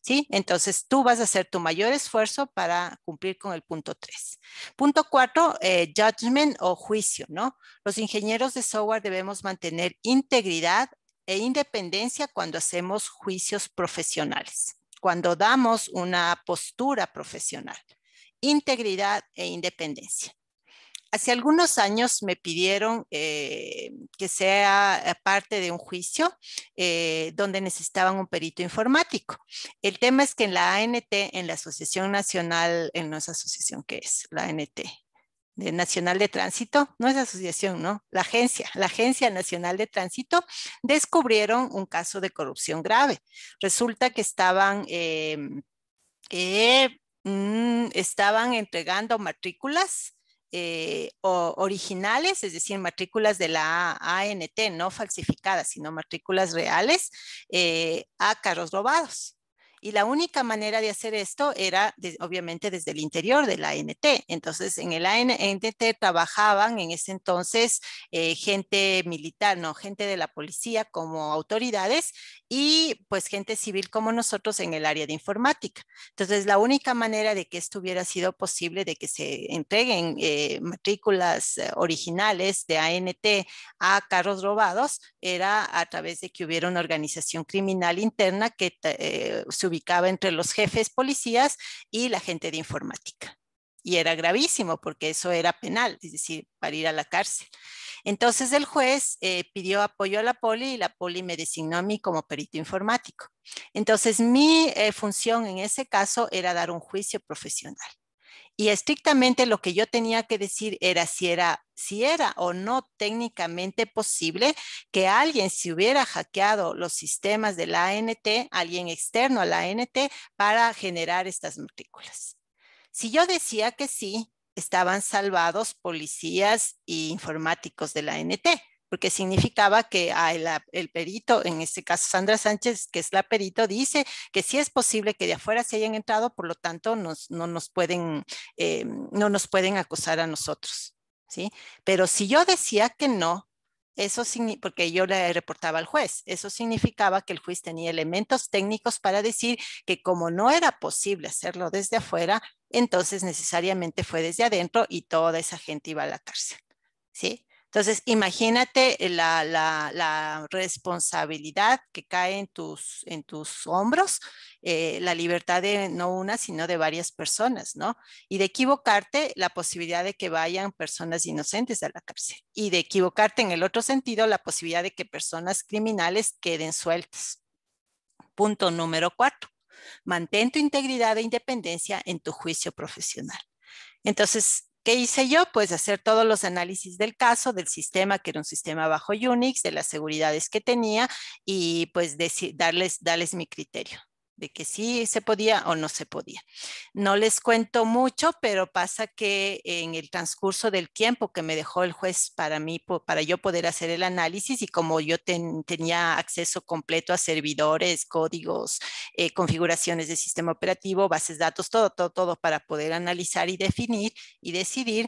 ¿sí? Entonces tú vas a hacer tu mayor esfuerzo para cumplir con el punto 3. Punto 4, judgment o juicio, ¿no? Los ingenieros de software debemos mantener integridad e independencia cuando hacemos juicios profesionales, cuando damos una postura profesional. Integridad e independencia. Hace algunos años me pidieron que sea parte de un juicio donde necesitaban un perito informático. El tema es que en la ANT, en la Asociación Nacional, en nuestra asociación, ¿qué es? La ANT, de Nacional de Tránsito, no es asociación, ¿no? La Agencia Nacional de Tránsito, descubrieron un caso de corrupción grave. Resulta que estaban entregando matrículas originales, es decir, matrículas de la ANT, no falsificadas, sino matrículas reales, a carros robados. Y la única manera de hacer esto era, obviamente, desde el interior de la ANT. Entonces, en el ANT trabajaban en ese entonces gente militar, no, gente de la policía como autoridades y pues gente civil como nosotros en el área de informática. Entonces, la única manera de que esto hubiera sido posible, de que se entreguen matrículas originales de ANT a carros robados, era a través de que hubiera una organización criminal interna que se ubicaba entre los jefes policías y la gente de informática. y era gravísimo porque eso era penal, es decir, para ir a la cárcel. Entonces el juez pidió apoyo a la poli y la poli me designó a mí como perito informático. Entonces mi función en ese caso era dar un juicio profesional. Y estrictamente lo que yo tenía que decir era si era o no técnicamente posible que alguien se hubiera hackeado los sistemas de la ANT, alguien externo a la ANT, para generar estas matrículas. Si yo decía que sí, estaban salvados policías e informáticos de la ANT, porque significaba que el perito, en este caso Sandra Sánchez, que es la perito, dice que sí es posible que de afuera se hayan entrado, por lo tanto no nos pueden acusar a nosotros, ¿sí? Pero si yo decía que no, porque yo le reportaba al juez, eso significaba que el juez tenía elementos técnicos para decir que como no era posible hacerlo desde afuera, entonces necesariamente fue desde adentro y toda esa gente iba a la cárcel, ¿sí? Entonces, imagínate la responsabilidad que cae en tus hombros, la libertad de no una, sino de varias personas, ¿no? Y de equivocarte, la posibilidad de que vayan personas inocentes a la cárcel. Y de equivocarte en el otro sentido, la posibilidad de que personas criminales queden sueltas. Punto número 4. Mantén tu integridad e independencia en tu juicio profesional. Entonces, ¿qué hice yo? Pues hacer todos los análisis del caso, del sistema, que era un sistema bajo Unix, de las seguridades que tenía y pues darles mi criterio de que sí se podía o no se podía. No les cuento mucho, pero pasa que en el transcurso del tiempo que me dejó el juez para mí, para yo poder hacer el análisis y como yo tenía acceso completo a servidores, códigos, configuraciones de sistema operativo, bases de datos, todo para poder analizar y definir y decidir.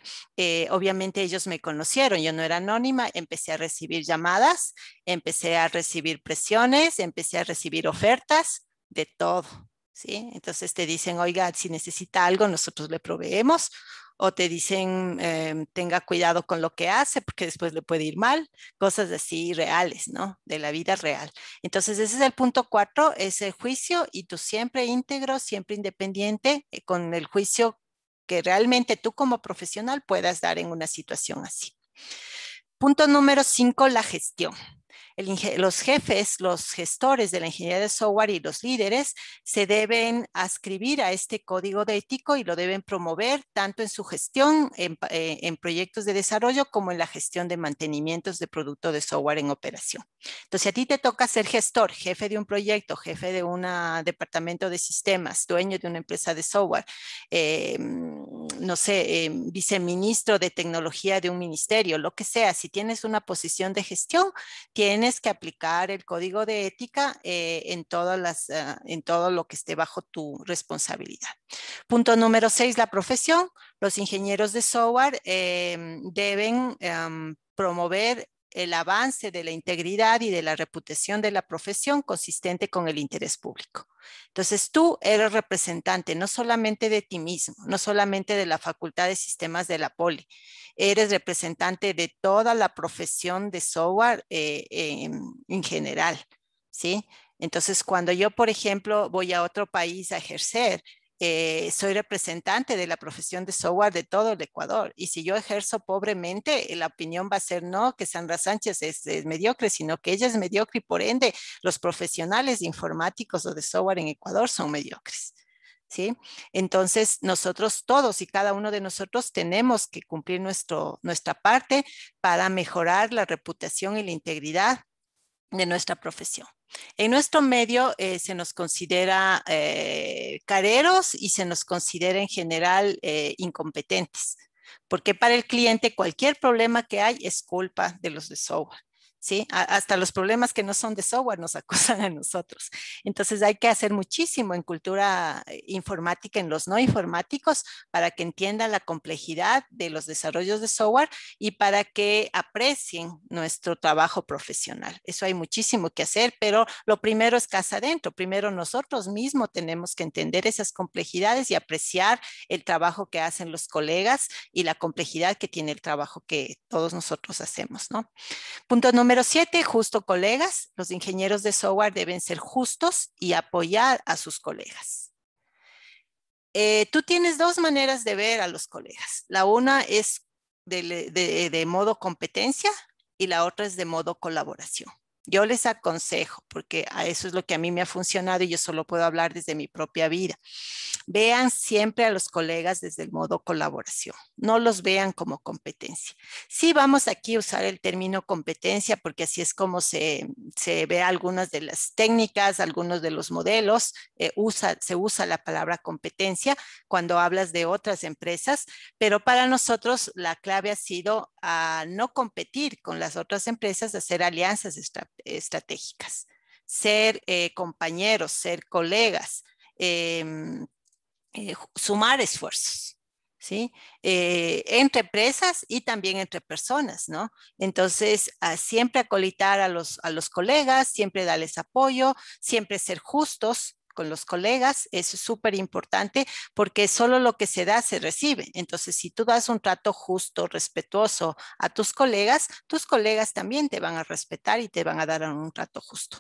Obviamente ellos me conocieron, yo no era anónima, empecé a recibir llamadas, empecé a recibir presiones, empecé a recibir ofertas de todo, ¿sí? Entonces te dicen, oiga, si necesita algo, nosotros le proveemos, o te dicen, tenga cuidado con lo que hace, porque después le puede ir mal, cosas así reales, ¿no? De la vida real. Entonces ese es el punto 4, es el juicio, y tú siempre íntegro, siempre independiente, con el juicio que realmente tú como profesional puedas dar en una situación así. Punto número 5, la gestión. Los jefes, los gestores de la ingeniería de software y los líderes se deben adscribir a este código de ético y lo deben promover tanto en su gestión, en proyectos de desarrollo, como en la gestión de mantenimientos de producto de software en operación. Entonces, si a ti te toca ser gestor, jefe de un proyecto, jefe de un departamento de sistemas, dueño de una empresa de software, no sé, viceministro de tecnología de un ministerio, lo que sea, si tienes una posición de gestión, tienes que aplicar el código de ética en todo lo que esté bajo tu responsabilidad. Punto número 6, la profesión. Los ingenieros de software deben promover el avance de la integridad y de la reputación de la profesión consistente con el interés público. Entonces tú eres representante no solamente de ti mismo, no solamente de la Facultad de Sistemas de la Poli, eres representante de toda la profesión de software en general, ¿sí? Entonces, cuando yo, por ejemplo, voy a otro país a ejercer, soy representante de la profesión de software de todo el Ecuador. Y si yo ejerzo pobremente, la opinión va a ser no, que Sandra Sánchez es mediocre, sino que ella es mediocre y por ende los profesionales informáticos o de software en Ecuador son mediocres. ¿Sí? Entonces, nosotros todos y cada uno de nosotros tenemos que cumplir nuestra parte para mejorar la reputación y la integridad de nuestra profesión. En nuestro medio se nos considera careros y se nos considera en general incompetentes, porque para el cliente cualquier problema que hay es culpa de los de software. ¿Sí? Hasta los problemas que no son de software nos acusan a nosotros. Entonces hay que hacer muchísimo en cultura informática, en los no informáticos, para que entiendan la complejidad de los desarrollos de software y para que aprecien nuestro trabajo profesional. Eso hay muchísimo que hacer, pero lo primero es casa adentro. Primero nosotros mismos tenemos que entender esas complejidades y apreciar el trabajo que hacen los colegas y la complejidad que tiene el trabajo que todos nosotros hacemos, ¿no? Punto número 7, justo colegas. Los ingenieros de software deben ser justos y apoyar a sus colegas. Tú tienes dos maneras de ver a los colegas. La una es de modo competencia y la otra es de modo colaboración. Yo les aconsejo, porque a eso es lo que a mí me ha funcionado y yo solo puedo hablar desde mi propia vida. Vean siempre a los colegas desde el modo colaboración, no los vean como competencia. Sí, vamos aquí a usar el término competencia porque así es como se ve algunas de las técnicas, algunos de los modelos, se usa la palabra competencia cuando hablas de otras empresas, pero para nosotros la clave ha sido a no competir con las otras empresas, hacer alianzas estratégicas, ser compañeros, ser colegas. Sumar esfuerzos, ¿sí? Entre empresas y también entre personas, ¿no? Entonces, siempre acolitar a los colegas, siempre darles apoyo, siempre ser justos con los colegas, eso es súper importante porque solo lo que se da se recibe. Entonces, si tú das un trato justo, respetuoso a tus colegas también te van a respetar y te van a dar un trato justo.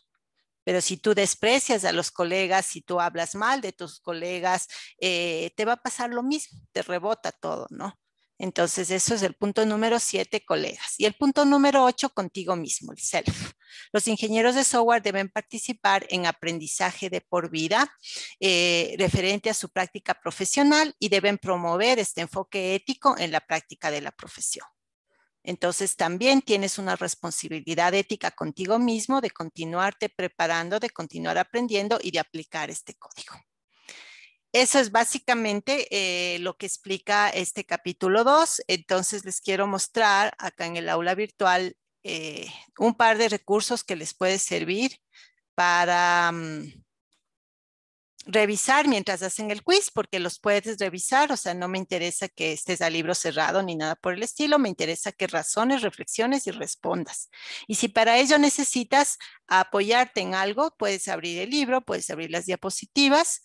Pero si tú desprecias a los colegas, si tú hablas mal de tus colegas, te va a pasar lo mismo, te rebota todo, ¿no? Entonces, eso es el punto número 7, colegas. Y el punto número 8, contigo mismo, el self. Los ingenieros de software deben participar en aprendizaje de por vida referente a su práctica profesional y deben promover este enfoque ético en la práctica de la profesión. Entonces también tienes una responsabilidad ética contigo mismo de continuarte preparando, de continuar aprendiendo y de aplicar este código. Eso es básicamente lo que explica este capítulo 2. Entonces les quiero mostrar acá en el aula virtual un par de recursos que les puede servir para revisar mientras hacen el quiz, porque los puedes revisar, o sea, no me interesa que estés a libro cerrado ni nada por el estilo, me interesa que razones, reflexiones y respondas. Y si para ello necesitas apoyarte en algo, puedes abrir el libro, puedes abrir las diapositivas,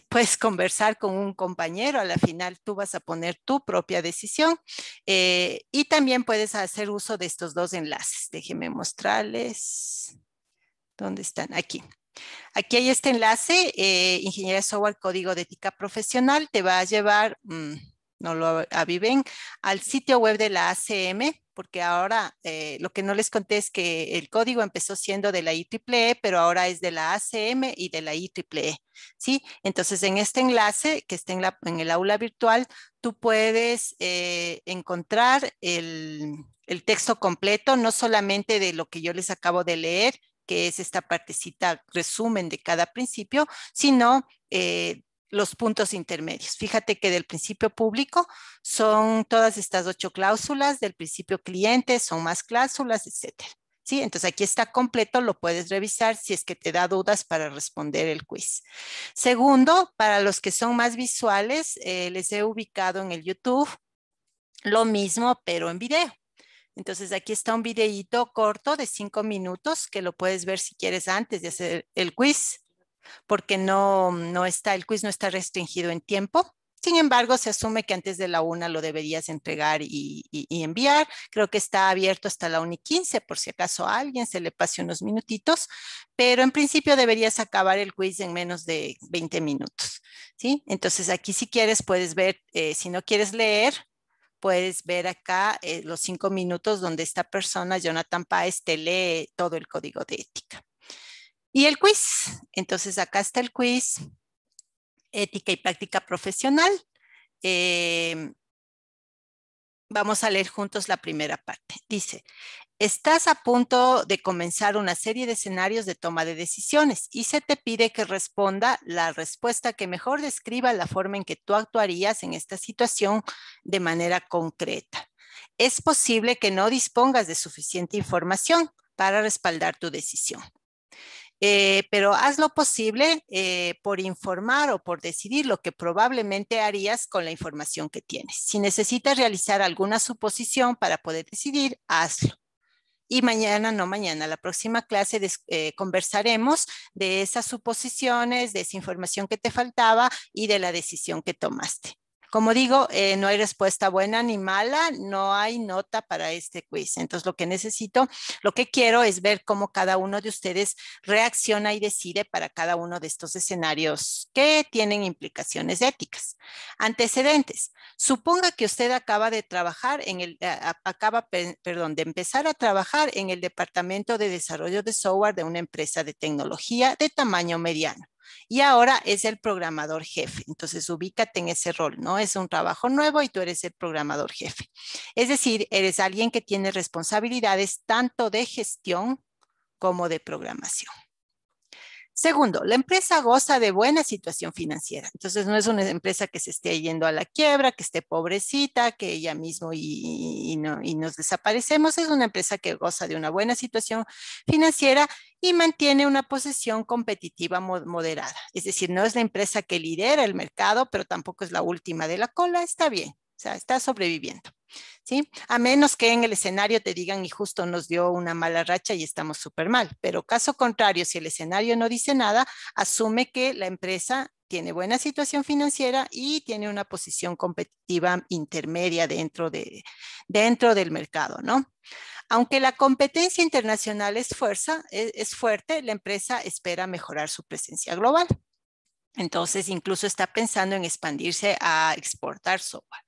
puedes conversar con un compañero, a la final tú vas a poner tu propia decisión y también puedes hacer uso de estos dos enlaces. Déjenme mostrarles. ¿Dónde están? Aquí. Aquí hay este enlace, Ingeniería de Software, Código de Ética Profesional, te va a llevar, no lo aviven, al sitio web de la ACM, porque ahora lo que no les conté es que el código empezó siendo de la IEEE, pero ahora es de la ACM y de la IEEE, ¿sí? Entonces, en este enlace que está en el aula virtual, tú puedes encontrar el texto completo, no solamente de lo que yo les acabo de leer, que es esta partecita resumen de cada principio, sino los puntos intermedios. Fíjate que del principio público son todas estas 8 cláusulas, del principio cliente son más cláusulas, etcétera. ¿Sí? Entonces aquí está completo, lo puedes revisar si es que te da dudas para responder el quiz. Segundo, para los que son más visuales, les he ubicado en el YouTube lo mismo, pero en video. Entonces aquí está un videíto corto de 5 minutos que lo puedes ver si quieres antes de hacer el quiz, porque el quiz no está restringido en tiempo. Sin embargo, se asume que antes de la 1 lo deberías entregar y enviar. Creo que está abierto hasta la 1:15 por si acaso a alguien se le pase unos minutitos, pero en principio deberías acabar el quiz en menos de 20 minutos. ¿Sí? Entonces aquí si quieres puedes ver, si no quieres leer, puedes ver acá los 5 minutos donde esta persona, Jonathan Páez, te lee todo el código de ética. Y el quiz. Entonces acá está el quiz, ética y práctica profesional. Vamos a leer juntos la primera parte. Dice, estás a punto de comenzar una serie de escenarios de toma de decisiones y se te pide que responda la respuesta que mejor describa la forma en que tú actuarías en esta situación de manera concreta. Es posible que no dispongas de suficiente información para respaldar tu decisión. Pero haz lo posible por informar o por decidir lo que probablemente harías con la información que tienes. Si necesitas realizar alguna suposición para poder decidir, hazlo. Y la próxima clase conversaremos de esas suposiciones, de esa información que te faltaba y de la decisión que tomaste. Como digo, no hay respuesta buena ni mala, no hay nota para este quiz. Entonces, lo que quiero es ver cómo cada uno de ustedes reacciona y decide para cada uno de estos escenarios que tienen implicaciones éticas. Antecedentes. Suponga que usted acaba de trabajar de empezar a trabajar en el departamento de desarrollo de software de una empresa de tecnología de tamaño mediano. Y ahora es el programador jefe. Entonces, ubícate en ese rol, ¿no? Es un trabajo nuevo y tú eres el programador jefe. Es decir, eres alguien que tiene responsabilidades tanto de gestión como de programación. Segundo, la empresa goza de buena situación financiera. Entonces, no es una empresa que se esté yendo a la quiebra, que esté pobrecita, que ella mismo y nos desaparecemos. Es una empresa que goza de una buena situación financiera y mantiene una posición competitiva moderada. Es decir, no es la empresa que lidera el mercado, pero tampoco es la última de la cola. Está bien, o sea, está sobreviviendo. ¿Sí? A menos que en el escenario te digan y justo nos dio una mala racha y estamos súper mal. Pero caso contrario, si el escenario no dice nada, asume que la empresa tiene buena situación financiera y tiene una posición competitiva intermedia dentro del mercado, ¿no? Aunque la competencia internacional es fuerte, la empresa espera mejorar su presencia global. Entonces, incluso está pensando en expandirse a exportar software.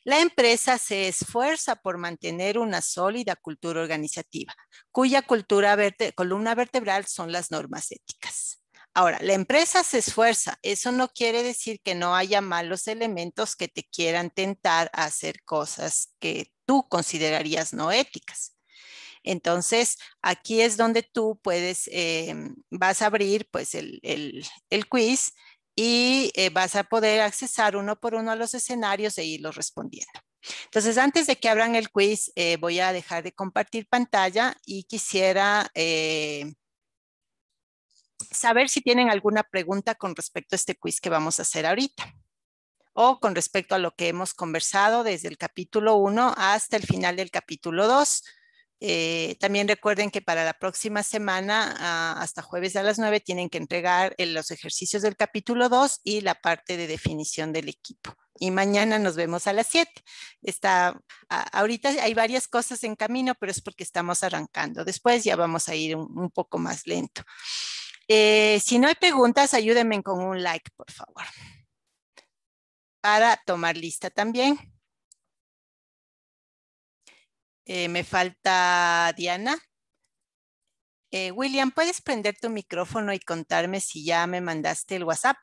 La empresa se esfuerza por mantener una sólida cultura organizativa, cuya columna vertebral son las normas éticas. Ahora, la empresa se esfuerza. Eso no quiere decir que no haya malos elementos que te quieran tentar a hacer cosas que tú considerarías no éticas. Entonces, aquí es donde tú vas a abrir pues el quiz y vas a poder accesar uno por uno a los escenarios e irlos respondiendo. Entonces, antes de que abran el quiz, voy a dejar de compartir pantalla y quisiera saber si tienen alguna pregunta con respecto a este quiz que vamos a hacer ahorita o con respecto a lo que hemos conversado desde el capítulo 1 hasta el final del capítulo 2. También recuerden que para la próxima semana, hasta jueves a las 9, tienen que entregar los ejercicios del capítulo 2 y la parte de definición del equipo. Y mañana nos vemos a las 7. Ahorita hay varias cosas en camino, pero es porque estamos arrancando. Después ya vamos a ir un poco más lento. Si no hay preguntas, ayúdenme con un like, por favor, para tomar lista también. Me falta Diana. William, ¿puedes prender tu micrófono y contarme si ya me mandaste el WhatsApp?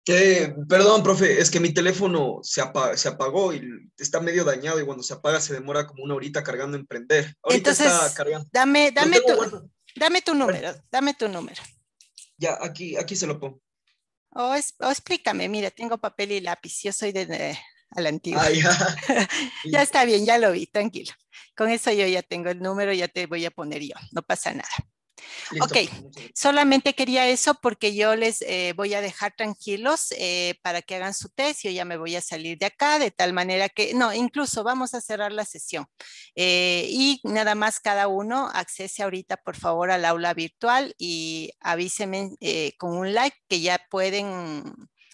Perdón, profe, es que mi teléfono se apagó y está medio dañado y cuando se apaga se demora como una horita cargando en prender. Ahorita está Entonces, cargando. dame tu Bueno, número, dame tu número. ya, aquí se lo pongo. O explícame, mira, tengo papel y lápiz, yo soy a la antigua. Ah, ya. Ya Listo. está bien, ya lo vi, tranquilo. Con eso yo ya tengo el número, ya te voy a poner yo, no pasa nada. Listo, Ok, profe, muchas gracias. solamente quería eso porque yo les voy a dejar tranquilos para que hagan su test. Yo ya me voy a salir de acá de tal manera que, no, incluso vamos a cerrar la sesión. Y nada más cada uno accese ahorita por favor al aula virtual y avísenme con un like que ya pueden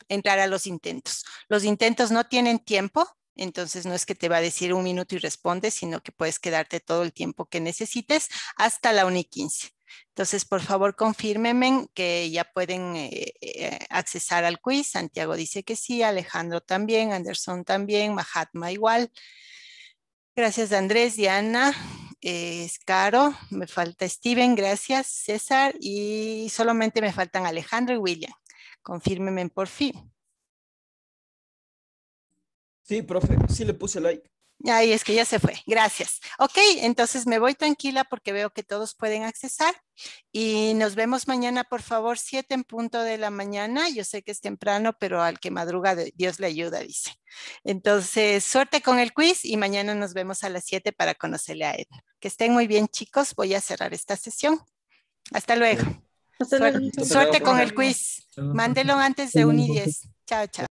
entrar a los intentos. Los intentos no tienen tiempo. Entonces no es que te va a decir un minuto y responde, sino que puedes quedarte todo el tiempo que necesites hasta la 1:15. Entonces, por favor, confírmenme que ya pueden accesar al quiz. Santiago dice que sí, Alejandro también, Anderson también, Mahatma igual. Gracias, Andrés, Diana, Caro, me falta Steven, gracias, César, y solamente me faltan Alejandro y William. Confírmenme por fin. Sí, profe, sí le puse like. Ay, es que ya se fue. Gracias. Ok, entonces me voy tranquila porque veo que todos pueden accesar y nos vemos mañana, por favor, 7 en punto de la mañana. Yo sé que es temprano, pero al que madruga Dios le ayuda, dice. Entonces, suerte con el quiz y mañana nos vemos a las 7 para conocerle a Ed. Que estén muy bien, chicos. Voy a cerrar esta sesión. Hasta luego. Hasta luego. Hasta Suerte luego, con profe. el quiz. Mándelo antes de 1:10. Chao, chao.